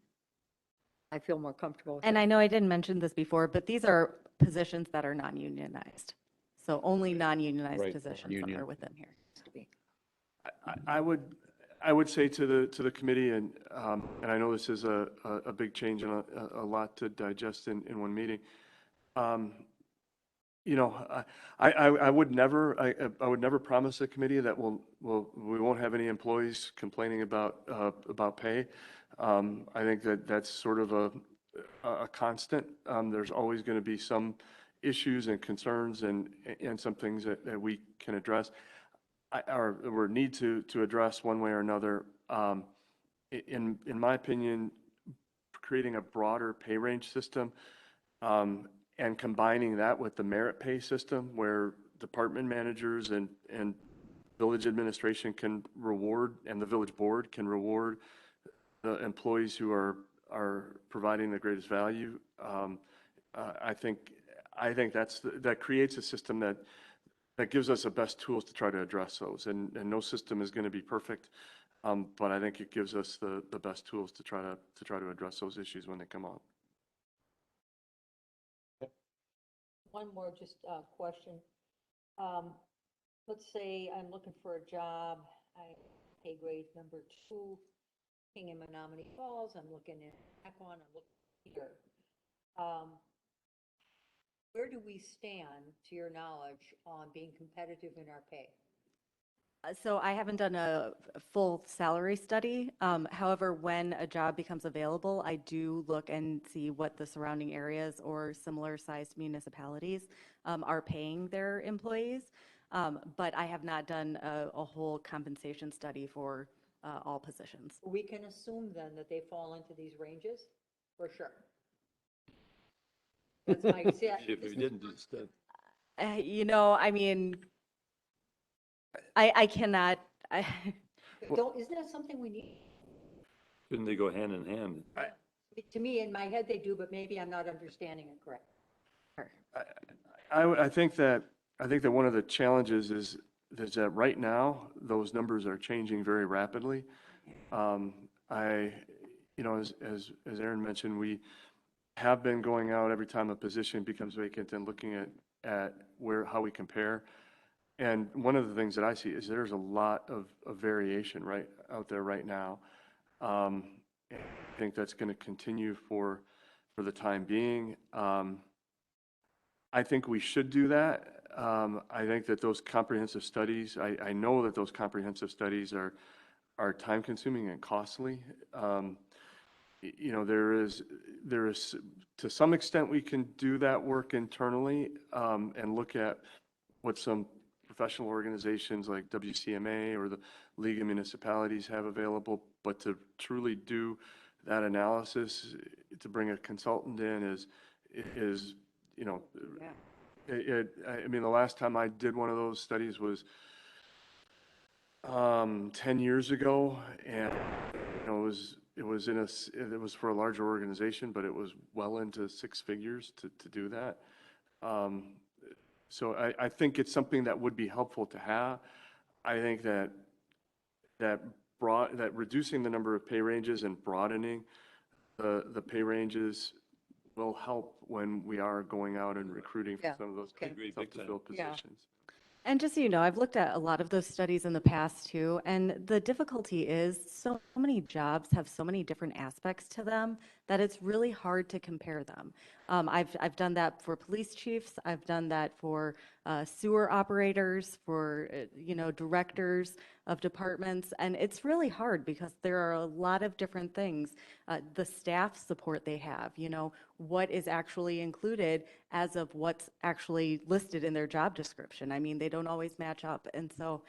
I feel more comfortable with
And
that.
I know I didn't mention this before, but these are positions that are non-unionized. So only non-unionized
Right,
positions
non-union.
are within here.
I would say to the committee, and I know this is a big change and a lot to digest in one meeting. I would never promise a committee that we won't have any employees complaining about pay. I think that's sort of a constant. There's always going to be some issues and concerns and some things that we can address or need to address one way or another. in my opinion, creating a broader pay range system, and combining that with the merit pay system where department managers and village administration can reward, and the village board can reward the employees who are providing the greatest value. I think that creates a system that gives us the best tools to try to address those. And no system is going to be perfect, but I think it gives us the best tools to try to address those issues when they come up.
One more just question. Let's say I'm looking for a job, I pay grade number 2, looking in Menominee Falls, I'm looking in Akron, I'm looking here. Where do we stand, to your knowledge, on being competitive in our pay?
So I haven't done a full salary study. However, when a job becomes available, I do look and see what the surrounding areas or similar sized municipalities are paying their employees. But I have not done a whole compensation study for all positions.
We can assume then that they fall into these ranges, for sure. That's my,
If we didn't do the study.
I mean, I cannot,
isn't that something we need?
Shouldn't they go hand in hand?
To me, in my head, they do, but maybe I'm not understanding it correct.
I think that one of the challenges is that right now, those numbers are changing very rapidly. As Aaron mentioned, we have been going out every time a position becomes vacant and looking at how we compare. And one of the things that I see is there's a lot of variation out there right now. I think that's going to continue for the time being. I think we should do that. I think that those comprehensive studies, I know that those comprehensive studies are time consuming and costly. There is, to some extent, we can do that work internally, and look at what some professional organizations like WCMA or the League of Municipalities have available. But to truly do that analysis, to bring a consultant in is I mean, the last time I did one of those studies was 10 years ago, and it was for a larger organization, but it was well into 6 figures to do that. So I think it's something that would be helpful to have. I think that reducing the number of pay ranges and broadening the pay ranges will help when we are going out and recruiting for
Yeah,
some of those
okay.
tough to fill
Yeah.
positions.
and just so you know, I've looked at a lot of those studies in the past too, and the difficulty is so many jobs have so many different aspects to them that it's really hard to compare them. I've done that for police chiefs. I've done that for sewer operators, for directors of departments, and it's really hard because there are a lot of different things. The staff support they have, what is actually included as of what's actually listed in their job description. I mean, they don't always match up, and so.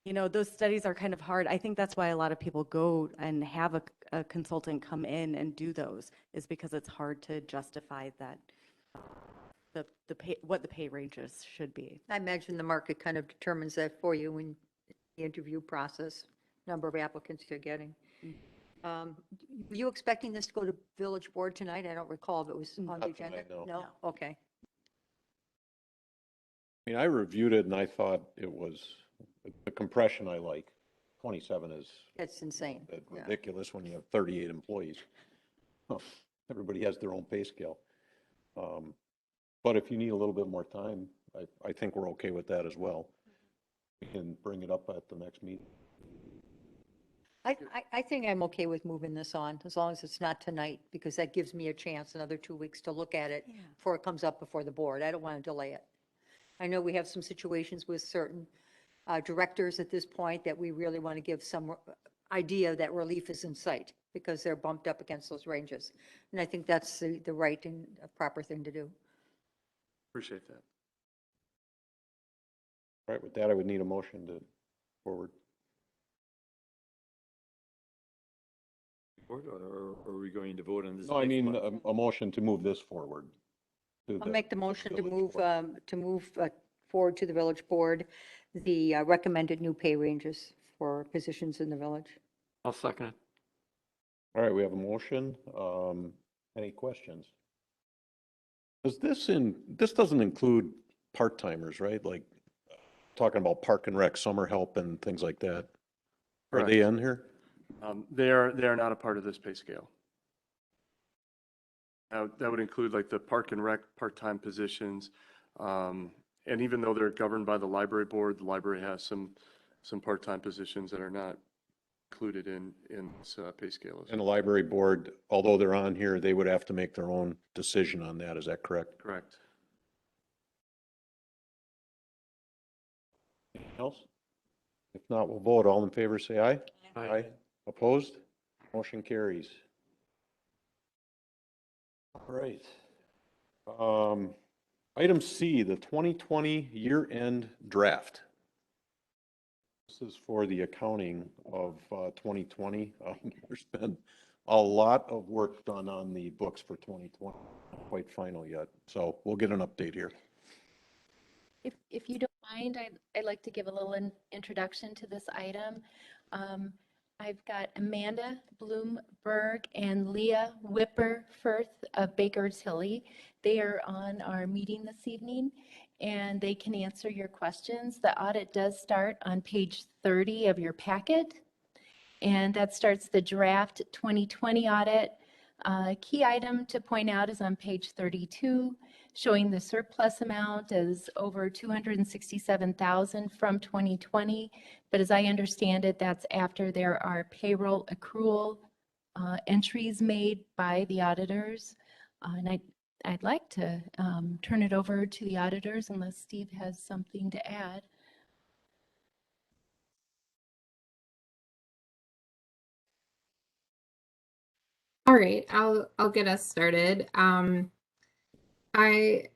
Those studies are kind of hard. I think that's why a lot of people go and have a consultant come in and do those, is because it's hard to justify that the pay, what the pay ranges should be.
I imagine the market kind of determines that for you in the interview process, number of applicants you're getting. Were you expecting this to go to village board tonight? I don't recall if it was on the
Not
agenda.
tonight, no.
No? Okay.
I mean, I reviewed it and I thought it was, the compression I like. 27 is
That's insane. Yeah.
ridiculous when you have 38 employees. Everybody has their own pay scale. But if you need a little bit more time, I think we're okay with that as well. We can bring it up at the next meeting.
I think I'm okay with moving this on, as long as it's not tonight, because that gives me a chance, another 2 weeks to look at it before it comes up before the board. I don't want to delay it. I know we have some situations with certain directors at this point that we really want to give some idea that relief is in sight, because they're bumped up against those ranges. And I think that's the right and proper thing to do.
Appreciate that.
All right, with that, I would need a motion to forward.
Or are we going to vote on this?
No, I
next
mean,
month?
a motion to move this forward. to
I'll
the
make the motion to
village
move forward to the village board, the recommended new pay ranges for positions in the village.
I'll second it.
All right, we have a motion. Any questions? This doesn't include part-timers, right? Like, talking about park and rec, summer help and things like that. Are they in here?
They are not a part of this pay scale. That would include like the park and rec part-time positions. And even though they're governed by the library board, the library has some part-time positions that are not included in this pay scale.
And the library board, although they're on here, they would have to make their own decision on that. Is that correct?
Correct.
Anything else? If not, we'll vote. All in favor, say aye.
Aye.
Opposed? Motion carries. All right. Item C, the 2020 year-end draft. This is for the accounting of 2020. There's been a lot of work done on the books for 2020, not quite final yet. So we'll get an update here.
If you don't mind, I'd like to give a little introduction to this item. I've got Amanda Bloomberg and Leah Whipperfirth of Baker Tilly. They are on our meeting this evening, and they can answer your questions. The audit does start on page 30 of your packet, and that starts the draft 2020 audit. Key item to point out is on page 32, showing the surplus amount as over $267,000 from 2020. But as I understand it, that's after there are payroll accrual entries made by the auditors. And I'd like to turn it over to the auditors unless Steve has something to add.
All right, I'll get us started. My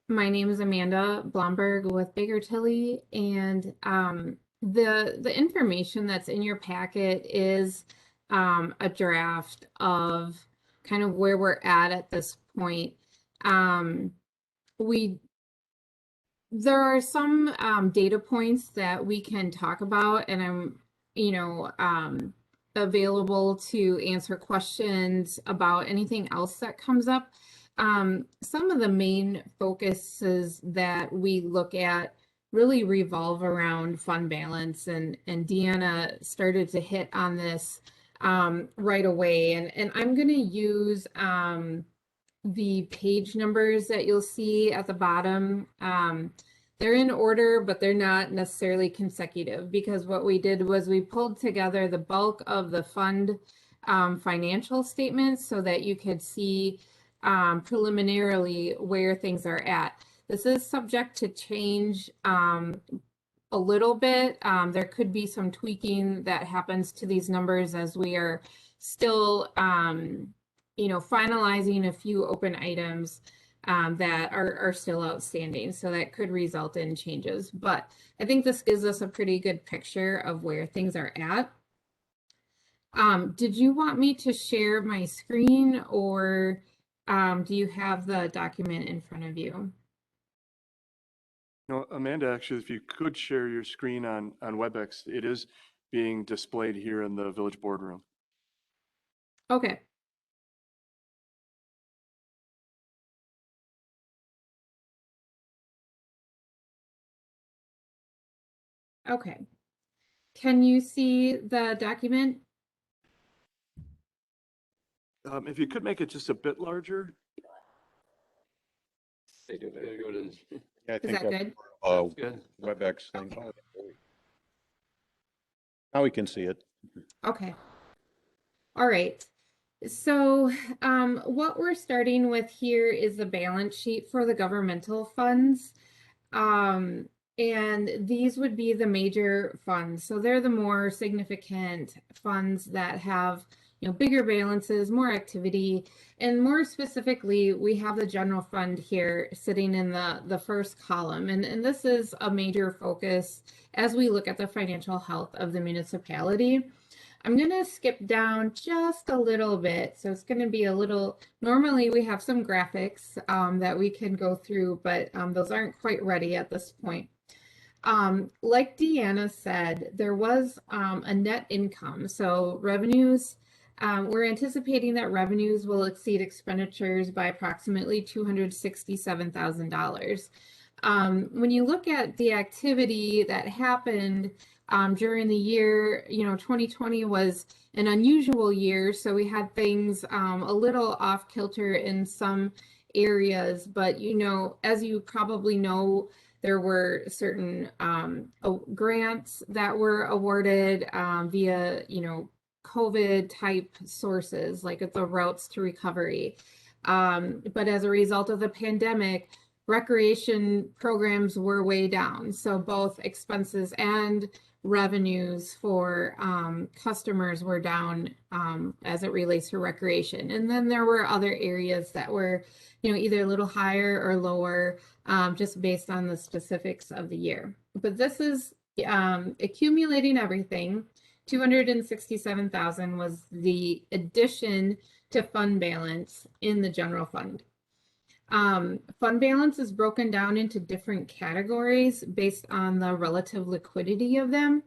name is Amanda Blomberg with Baker Tilly, and the information that's in your packet is a draft of kind of where we're at this point. There are some data points that we can talk about, and I'm available to answer questions about anything else that comes up. Some of the main focuses that we look at really revolve around fund balance, and Deanna started to hit on this right away. And I'm going to use the page numbers that you'll see at the bottom. They're in order, but they're not necessarily consecutive, because what we did was we pulled together the bulk of the fund financial statements so that you could see preliminarily where things are at. This is subject to change a little bit. There could be some tweaking that happens to these numbers as we are still finalizing a few open items that are still outstanding. So that could result in changes. But I think this gives us a pretty good picture of where things are at. Did you want me to share my screen, or do you have the document in front of you?
No, Amanda, actually, if you could share your screen on WebEx, it is being displayed here in the village boardroom.
Okay. Okay. Can you see the document?
If you could make it just a bit larger.
They do better go to.
Yeah, I
Is
think
that
that's
good?
That's good.
WebEx thing. Now we can see it.
Okay. All right. So what we're starting with here is the balance sheet for the governmental funds. And these would be the major funds. So they're the more significant funds that have, bigger balances, more activity. And more specifically, we have the general fund here sitting in the first column. And this is a major focus as we look at the financial health of the municipality. I'm going to skip down just a little bit. So it's going to be a little, normally we have some graphics that we can go through, but those aren't quite ready at this point. Like Deanna said, there was a net income. So revenues, we're anticipating that revenues will exceed expenditures by approximately $267,000. When you look at the activity that happened during the year, 2020 was an unusual year, so we had things a little off kilter in some areas, but as you probably know, there were certain grants that were awarded via, COVID type sources, like at the routes to recovery. But as a result of the pandemic, recreation programs were way down. So both expenses and revenues for customers were down as it relates to recreation. And then there were other areas that were, either a little higher or lower, just based on the specifics of the year. But this is accumulating everything. 267,000 was the addition to fund balance in the general fund. Fund balance is broken down into different categories based on the relative liquidity of them.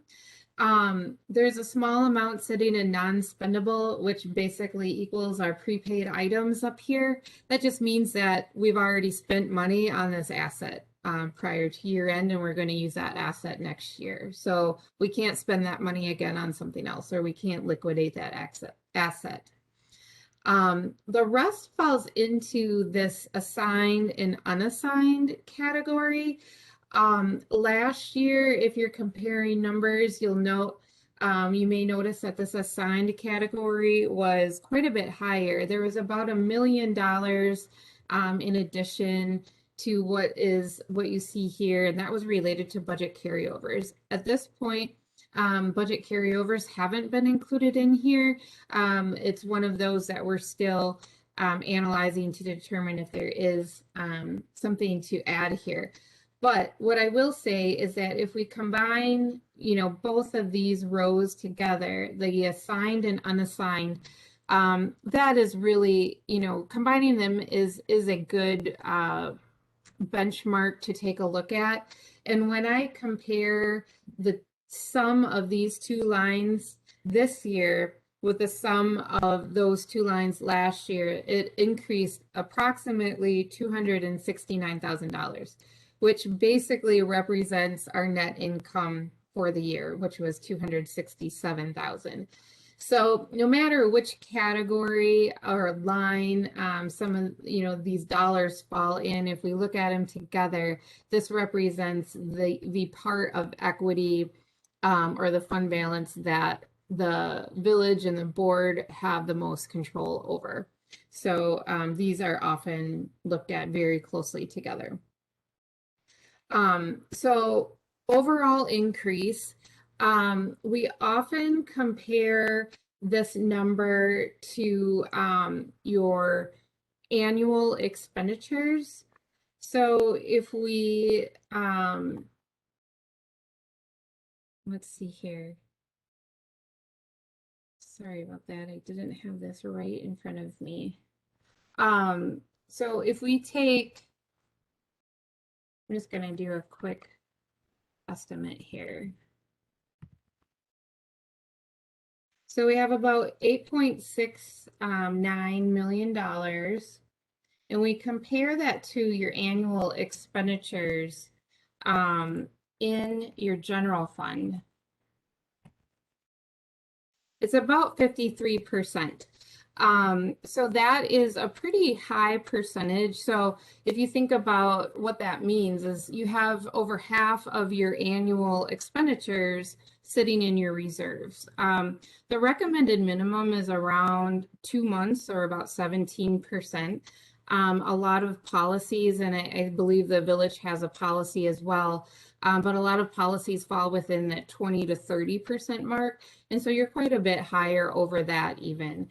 There's a small amount sitting in non-spendable, which basically equals our prepaid items up here. That just means that we've already spent money on this asset prior to year end, and we're going to use that asset next year. So we can't spend that money again on something else, or we can't liquidate that asset. The rest falls into this assigned and unassigned category. Last year, if you're comparing numbers, you'll note, you may notice that this assigned category was quite a bit higher. There was about $1 million in addition to what you see here, and that was related to budget carryovers. At this point, budget carryovers haven't been included in here. It's one of those that we're still analyzing to determine if there is something to add here. But what I will say is that if we combine, both of these rows together, the assigned and unassigned, that is really, combining them is a good benchmark to take a look at. And when I compare the sum of these two lines this year with the sum of those two lines last year, it increased approximately $269,000, which basically represents our net income for the year, which was $267,000. So no matter which category or line some of these dollars fall in, if we look at them together, this represents the part of equity or the fund balance that the village and the board have the most control over. So these are often looked at very closely together. So overall increase, we often compare this number to your annual expenditures. So if we, let's see here. Sorry about that. I didn't have this right in front of me. So if we take, I'm just going to do a quick estimate here. So we have about $8.69 million, and we compare that to your annual expenditures in your general fund. It's about 53%. So that is a pretty high percentage. So if you think about what that means is you have over half of your annual expenditures sitting in your reserves. The recommended minimum is around 2 months, or about 17%. A lot of policies, and I believe the village has a policy as well, but a lot of policies fall within that 20 to 30% mark. And so you're quite a bit higher over that even.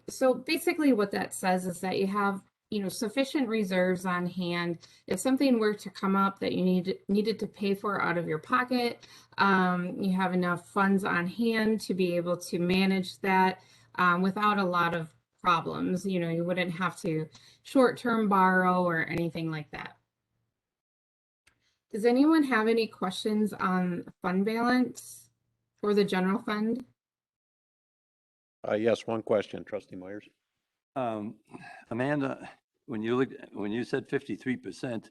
So basically what that says is that you have sufficient reserves on hand. If something were to come up that you needed to pay for out of your pocket, you have enough funds on hand to be able to manage that without a lot of problems. You wouldn't have to short-term borrow or anything like that. Does anyone have any questions on fund balance for the general fund?
Yes, one question, Trustee Myers.
Amanda, when you said 53%,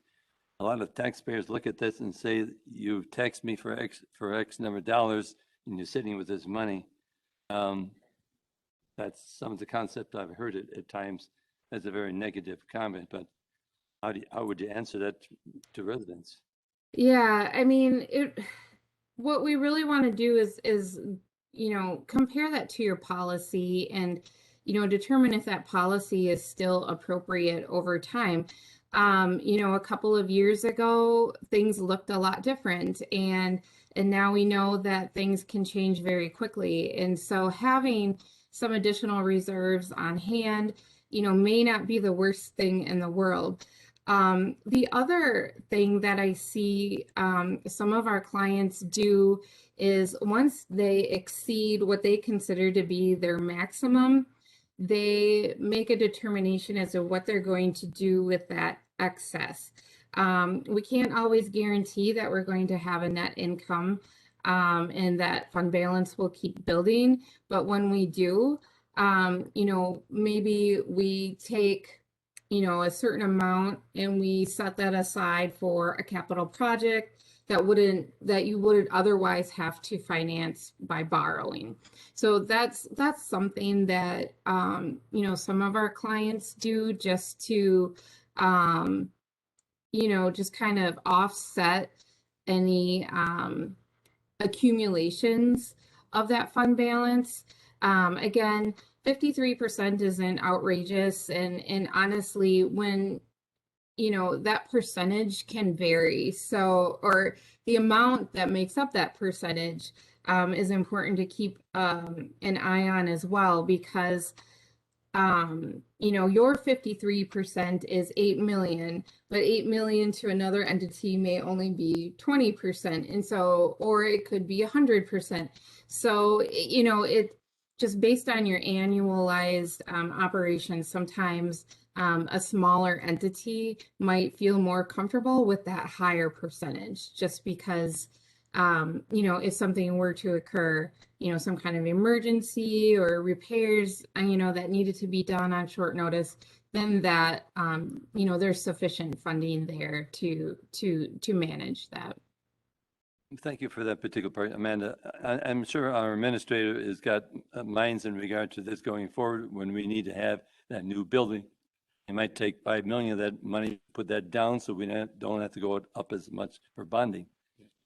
a lot of taxpayers look at this and say, you've taxed me for X number of dollars and you're sitting with this money. That's some of the concept I've heard it at times as a very negative comment, but how would you answer that to residents?
Yeah, I mean, what we really want to do is compare that to your policy and, determine if that policy is still appropriate over time. A couple of years ago, things looked a lot different, and now we know that things can change very quickly. And so having some additional reserves on hand, may not be the worst thing in the world. The other thing that I see some of our clients do is once they exceed what they consider to be their maximum, they make a determination as to what they're going to do with that excess. We can't always guarantee that we're going to have a net income and that fund balance will keep building. But when we do, maybe we take a certain amount and we set that aside for a capital project that you wouldn't otherwise have to finance by borrowing. So that's something that some of our clients do just to just kind of offset any accumulations of that fund balance. Again, 53% isn't outrageous, and honestly, when that percentage can vary, or the amount that makes up that percentage is important to keep an eye on as well, because your 53% is 8 million, but 8 million to another entity may only be 20%, and so, or it could be 100%. So it just based on your annualized operations, sometimes a smaller entity might feel more comfortable with that higher percentage, just because, if something were to occur, some kind of emergency or repairs, that needed to be done on short notice, then that, there's sufficient funding there to manage that.
Thank you for that particular part, Amanda. I'm sure our administrator has got minds in regard to this going forward when we need to have that new building. It might take 5 million of that money, put that down so we don't have to go up as much for bonding.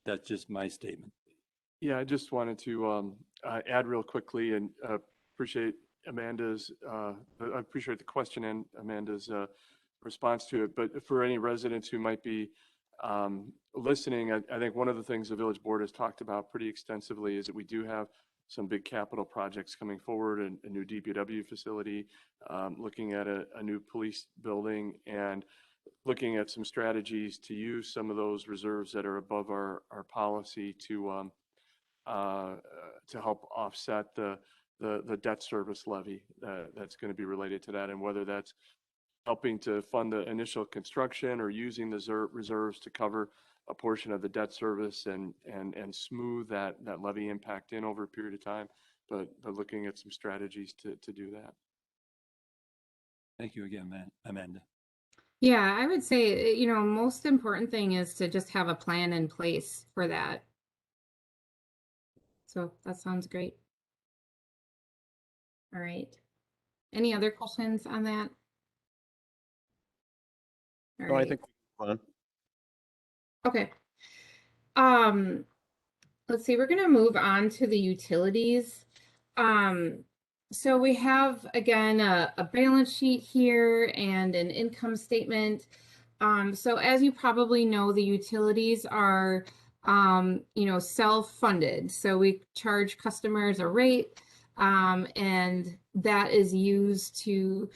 That's just my statement.
Yeah, I just wanted to add real quickly and appreciate Amanda's, I appreciate the question and Amanda's response to it. But for any residents who might be listening, I think one of the things the village board has talked about pretty extensively is that we do have some big capital projects coming forward, a new DPW facility, looking at a new police building, and looking at some strategies to use some of those reserves that are above our policy to help offset the debt service levy that's going to be related to that, and whether that's helping to fund the initial construction or using the reserves to cover a portion of the debt service and smooth that levy impact in over a period of time, but looking at some strategies to do that.
Thank you again, Amanda.
Yeah, I would say, most important thing is to just have a plan in place for that. So that sounds great. All right. Any other questions on that? All
No, I
right.
think we're on.
Okay. Let's see, we're gonna move on to the utilities. So we have, again, a balance sheet here and an income statement. So as you probably know, the utilities are, self-funded. So we charge customers a rate, And that is used to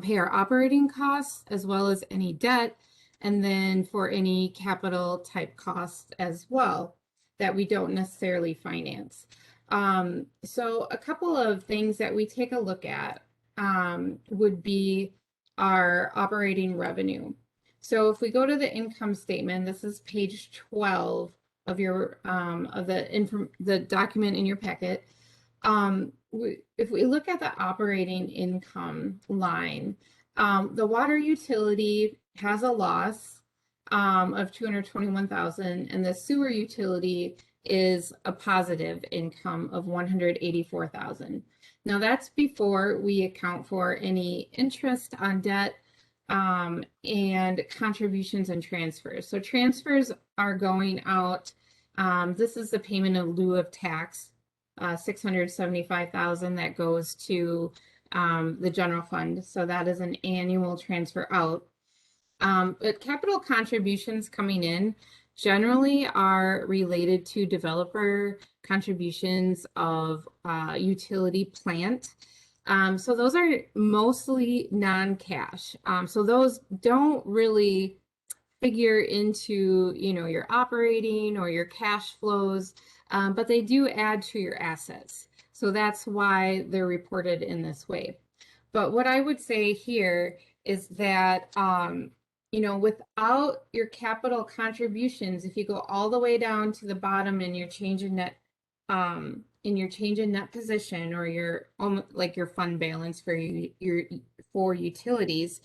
pay our operating costs as well as any debt, and then for any capital type costs as well that we don't necessarily finance. So a couple of things that we take a look at would be our operating revenue. So if we go to the income statement, this is page 12 of your of the document in your packet. If we look at the operating income line, the water utility has a loss of 221,000, and the sewer utility is a positive income of 184,000. Now that's before we account for any interest on debt and contributions and transfers. So transfers are going out. This is the payment in lieu of tax, 675,000 that goes to the general fund. So that is an annual transfer out. But capital contributions coming in generally are related to developer contributions of utility plant. So those are mostly non-cash. So those don't really figure into, you know, your operating or your cash flows, but they do add to your assets. So that's why they're reported in this way. But what I would say here is that, you know, without your capital contributions, if you go all the way down to the bottom in your change in net position, or your like your fund balance for your utilities,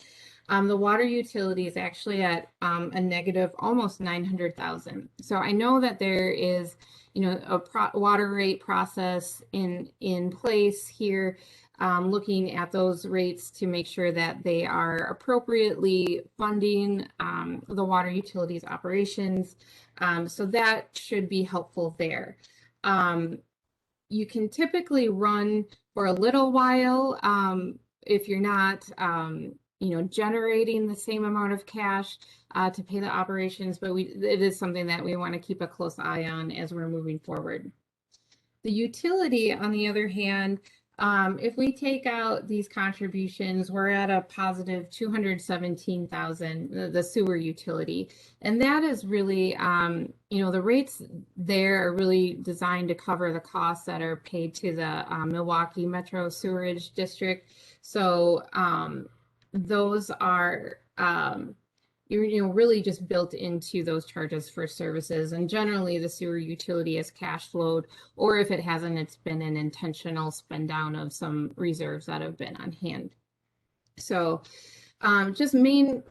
the water utility is actually at a negative almost 900,000. So I know that there is, you know, a water rate process in place here, looking at those rates to make sure that they are appropriately funding the water utilities operations. So that should be helpful there. You can typically run for a little while if you're not, you know, generating the same amount of cash to pay the operations, but it is something that we want to keep a close eye on as we're moving forward. The utility, on the other hand, if we take out these contributions, we're at a positive 217,000, the sewer utility. And that is really, you know, the rates there are really designed to cover the costs that are paid to the Milwaukee Metro Sewerage District. So those are, you know, really just built into those charges for services. And generally the sewer utility is cash flowed, or if it hasn't, it's been an intentional spend down of some reserves that have been on hand. So just main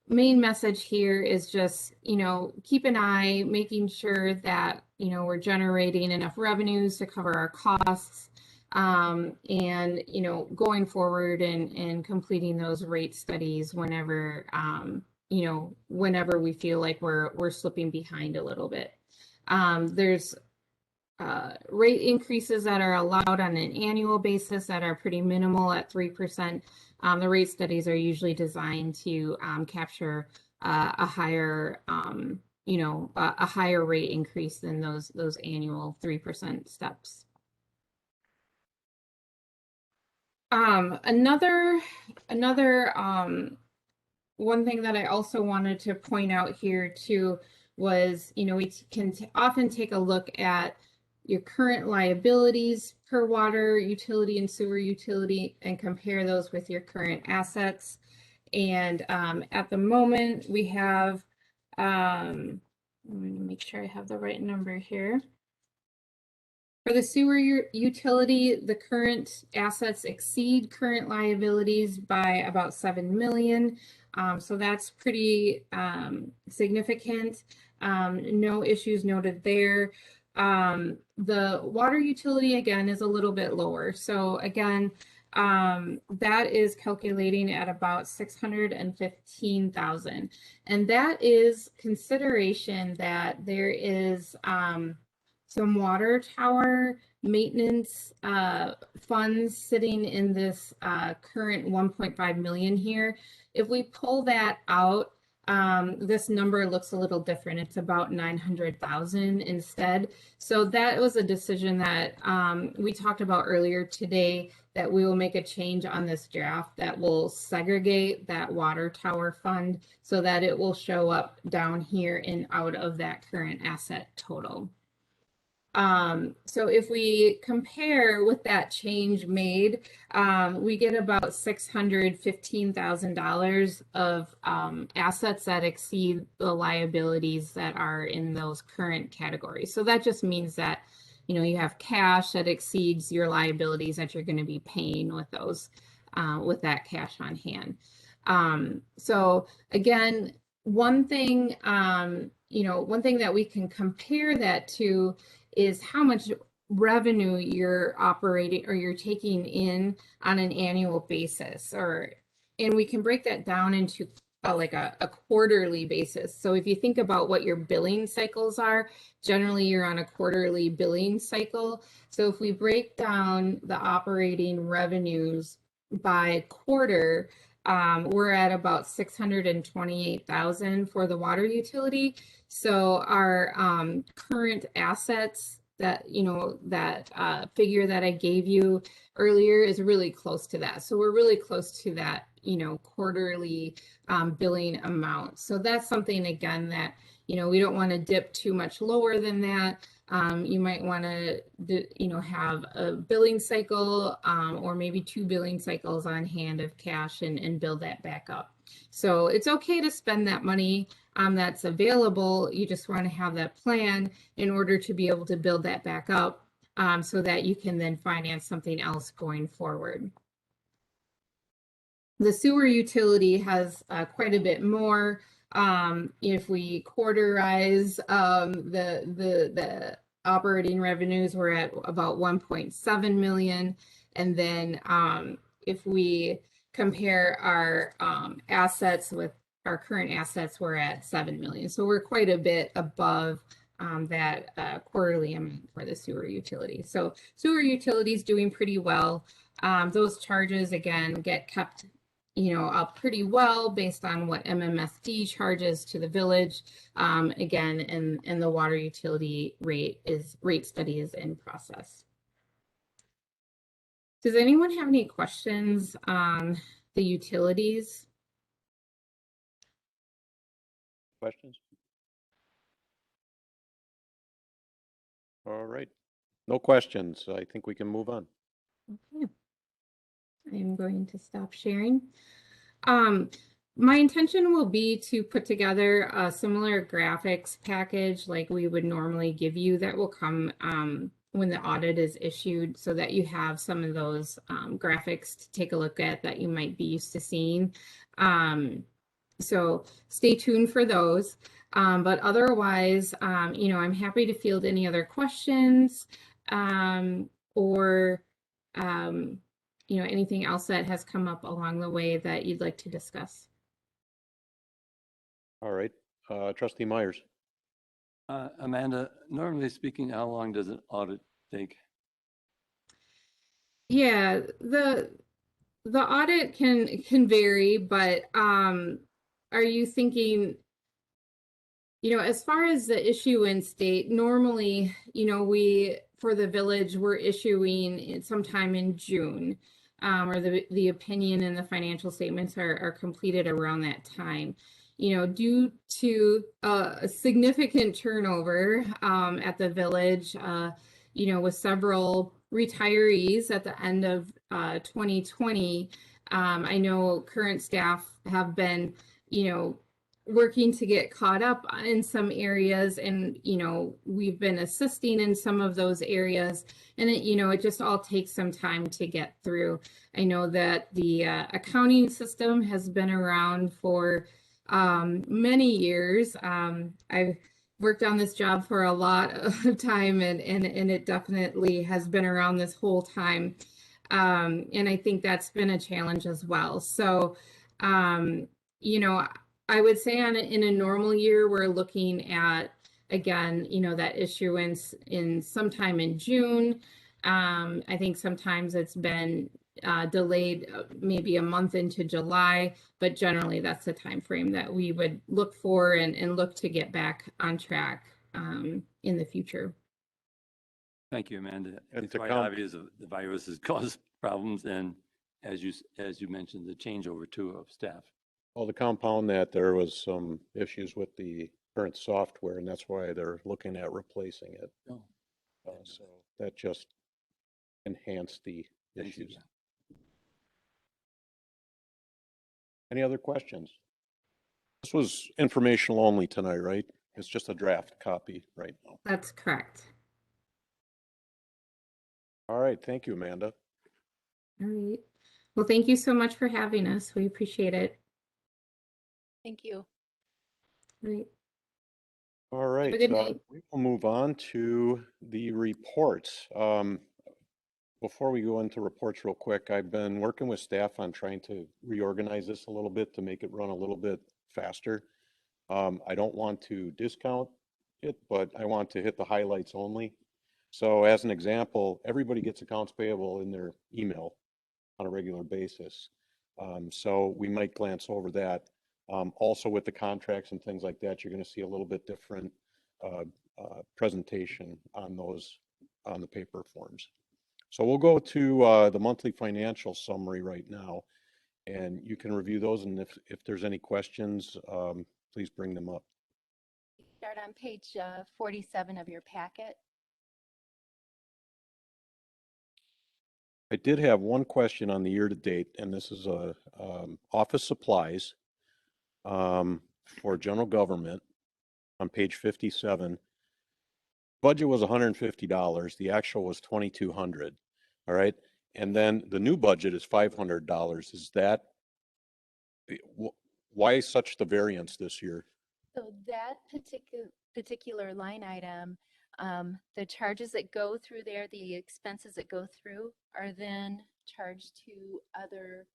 message here is just, you know, keep an eye, making sure that, you know, we're generating enough revenues to cover our costs, and, you know, going forward and completing those rate studies whenever, you know, whenever we feel like we're slipping behind a little bit. There's rate increases that are allowed on an annual basis that are pretty minimal at 3%. The rate studies are usually designed to capture a higher, you know, a higher rate increase than those annual 3% steps. Another one thing that I also wanted to point out here too was, you know, we can often take a look at your current liabilities per water utility and sewer utility and compare those with your current assets. And at the moment we have, let me make sure I have the right number here. For the sewer utility, the current assets exceed current liabilities by about 7 million. So that's pretty significant. No issues noted there. The water utility, again, is a little bit lower. So again, that is calculating at about 615,000. And that is consideration that there is some water tower maintenance funds sitting in this current 1.5 million here. If we pull that out, This number looks a little different. It's about 900,000 instead. So that was a decision that we talked about earlier today, that we will make a change on this draft that will segregate that water tower fund so that it will show up down here and out of that current asset total. So if we compare with that change made, we get about $615,000 of assets that exceed the liabilities that are in those current categories. So that just means that, you know, you have cash that exceeds your liabilities that you're going to be paying with those, with that cash on hand. So again, one thing, you know, one thing that we can compare that to is how much revenue you're operating or you're taking in on an annual basis, and we can break that down into like a quarterly basis. So if you think about what your billing cycles are, generally you're on a quarterly billing cycle. So if we break down the operating revenues by quarter, we're at about 628,000 for the water utility. So our current assets, that, you know, that figure that I gave you earlier is really close to that. So we're really close to that, you know, quarterly billing amount. So that's something, again, that, you know, we don't want to dip too much lower than that. You might want to, you know, have a billing cycle or maybe 2 billing cycles on hand of cash and build that back up. So it's okay to spend that money that's available. You just want to have that plan in order to be able to build that back up so that you can then finance something else going forward. The sewer utility has quite a bit more. If we quarterize the operating revenues, we're at about 1.7 million. And then if we compare our assets with our current assets, we're at 7 million. So we're quite a bit above that quarterly amount for the sewer utility. So sewer utility is doing pretty well. Those charges, again, get kept, you know, up pretty well based on what MMSD charges to the village. Again, and the water utility rate study is in process. Does anyone have any questions on the utilities?
Questions? All right. No questions. I think we can move on.
Okay. I'm going to stop sharing. My intention will be to put together a similar graphics package like we would normally give you that will come when the audit is issued, so that you have some of those graphics to take a look at that you might be used to seeing. So stay tuned for those. But otherwise, you know, I'm happy to field any other questions or you know, anything else that has come up along the way that you'd like to discuss.
All right. Trustee Myers.
Amanda, normally speaking, how long does an audit take?
Yeah, the audit can vary, but are you thinking, you know, as far as the issuance date, normally, you know, for the village, we're issuing it sometime in June, or the opinion and the financial statements are completed around that time. You know, due to a significant turnover at the village, you know, with several retirees at the end of 2020, I know current staff have been, you know, working to get caught up in some areas, and, you know, we've been assisting in some of those areas, and it, you know, it just all takes some time to get through. I know that the accounting system has been around for many years. I've worked on this job for a lot of time, and it definitely has been around this whole time. And I think that's been a challenge as well. So, you know, I would say in a normal year, we're looking at, again, you know, that issuance in sometime in June. I think sometimes it's been, delayed maybe a month into July, but generally that's the time frame that we would look for and look to get back on track in the future.
Thank you, Amanda.
At
It's
the
quite
com-
obvious that the virus has caused problems, and as you mentioned, the changeover too of staff.
Well, to compound that, there was some issues with the current software, and that's why they're looking at replacing it.
Oh,
So that just enhanced the
thank you.
issues. Any other questions? This was informational only tonight, right? It's just a draft copy right now.
That's correct.
All right, thank you, Amanda.
All right. Well, thank you so much for having us. We appreciate it.
Thank you.
All right.
All right,
a good night.
we will move on to the reports. Before we go into reports real quick, I've been working with staff on trying to reorganize this a little bit to make it run a little bit faster. I don't want to discount it, but I want to hit the highlights only. So as an example, everybody gets accounts payable in their email on a regular basis. So we might glance over that. Also with the contracts and things like that, you're going to see a little bit different presentation on those, on the paper forms. So we'll go to the monthly financial summary right now, and you can review those. And if there's any questions, please bring them up.
Start on page 47 of your packet.
I did have one question on the year-to-date, and this is office supplies for general government on page 57. Budget was $150. The actual was $2,200. All right. And then the new budget is $500. Is that, why such the variance this year?
So that particular line item, the charges that go through there, the expenses that go through are then charged to other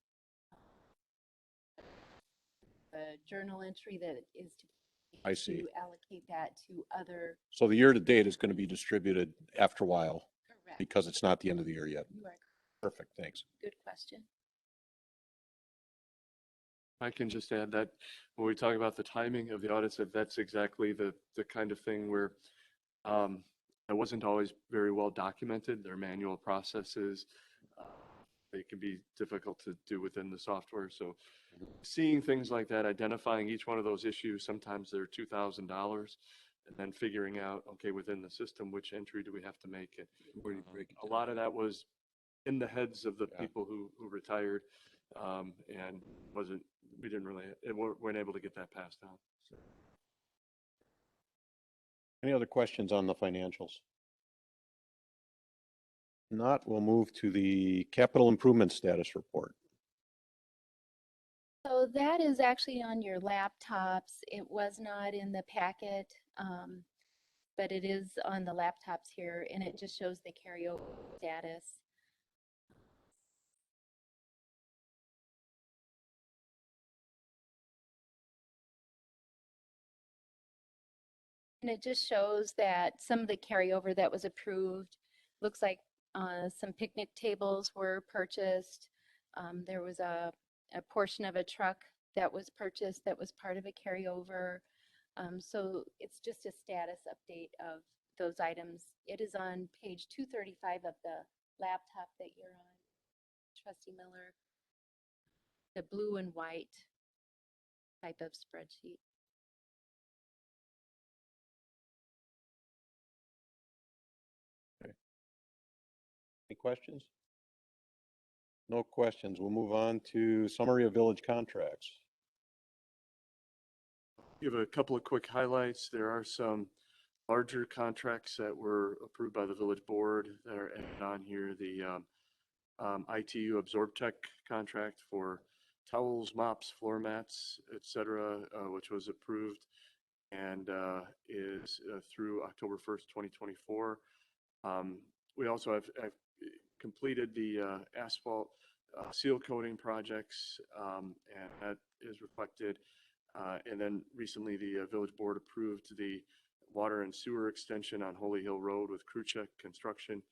journal entry that is
I see.
to allocate that to other.
So the year-to-date is going to be distributed after a while
Correct.
because it's not the end of the year yet.
You are
Perfect. Thanks.
good question.
I can just add that when we talk about the timing of the audits, that's exactly the kind of thing where it wasn't always very well documented. Their manual processes, they can be difficult to do within the software. So seeing things like that, identifying each one of those issues, sometimes they're $2,000, and then figuring out, okay, within the system, which entry do we have to make? And
Where do you break it
a
down?
lot of that was in the heads of the
Yeah.
people who retired, and we didn't really, weren't able to get that passed down. So.
Any other questions on the financials? Not, we'll move to the capital improvement status report.
So that is actually on your laptops. It was not in the packet, but it is on the laptops here, and it just shows the carryover status. And it just shows that some of the carryover that was approved, looks like some picnic tables were purchased. There was a portion of a truck that was purchased that was part of a carryover. So it's just a status update of those items. It is on page 235 of the laptop that you're on, Trustee Miller. The blue and white type of spreadsheet.
Any questions? No questions. We'll move on to summary of village contracts.
Give a couple of quick highlights. There are some larger contracts that were approved by the village board that are added on here. The ITU AbsorbTech contract for towels, mops, floor mats, etc., which was approved and is through October 1st, 2024. We also have completed the asphalt seal coating projects, and that is reflected. And then recently the village board approved the water and sewer extension on Holy Hill Road with Kruchek Construction,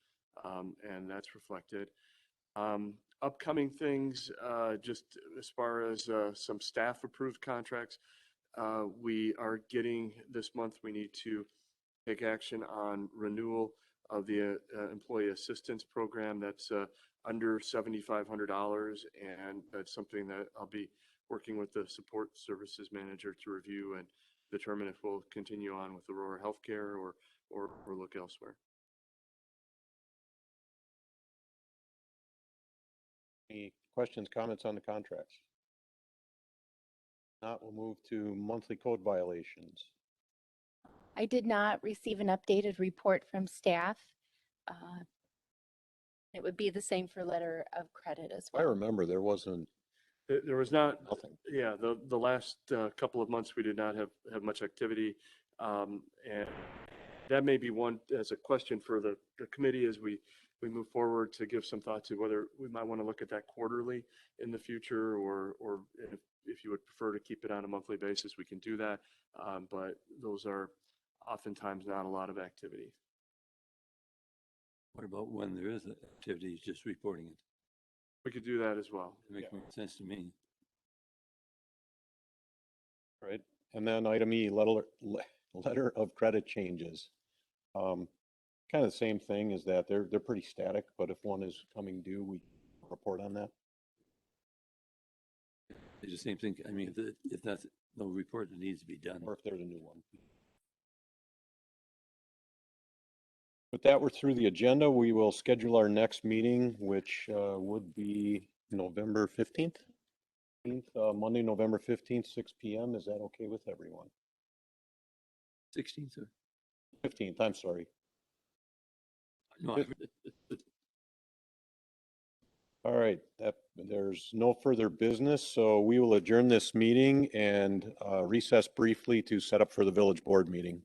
and that's reflected. upcoming things, just as far as some staff-approved contracts, we are getting, this month, we need to take action on renewal of the employee assistance program. That's under $7,500, and that's something that I'll be working with the support services manager to review and determine if we'll continue on with Aurora Healthcare or look elsewhere.
Any questions, comments on the contracts? Not, we'll move to monthly code violations.
I did not receive an updated report from staff. It would be the same for letter of credit as
I
well.
remember there wasn't
There was not,
nothing.
yeah, the last couple of months, we did not have much activity. And that may be one, as a question for the committee as we move forward, to give some thought to whether we might want to look at that quarterly in the future, or if you would prefer to keep it on a monthly basis, we can do that. But those are oftentimes not a lot of activity.
What about when there is activity, just reporting it?
We could do that as well.
It makes more sense to me.
Right, and then item E, letter of credit changes. Kind of the same thing, is that they're pretty static, but if one is coming due, we report on that.
It's the same thing. I mean, if that's no report that needs to be done.
Or if there's a new one. With that, we're through the agenda. We will schedule our next meeting, which would be November 15th. Monday, November 15th, 6 p.m. Is that okay with everyone?
16th, sir.
15th, I'm sorry.
No,
All right, there's no further business, so we will adjourn this meeting and recess briefly to set up for the village board meeting.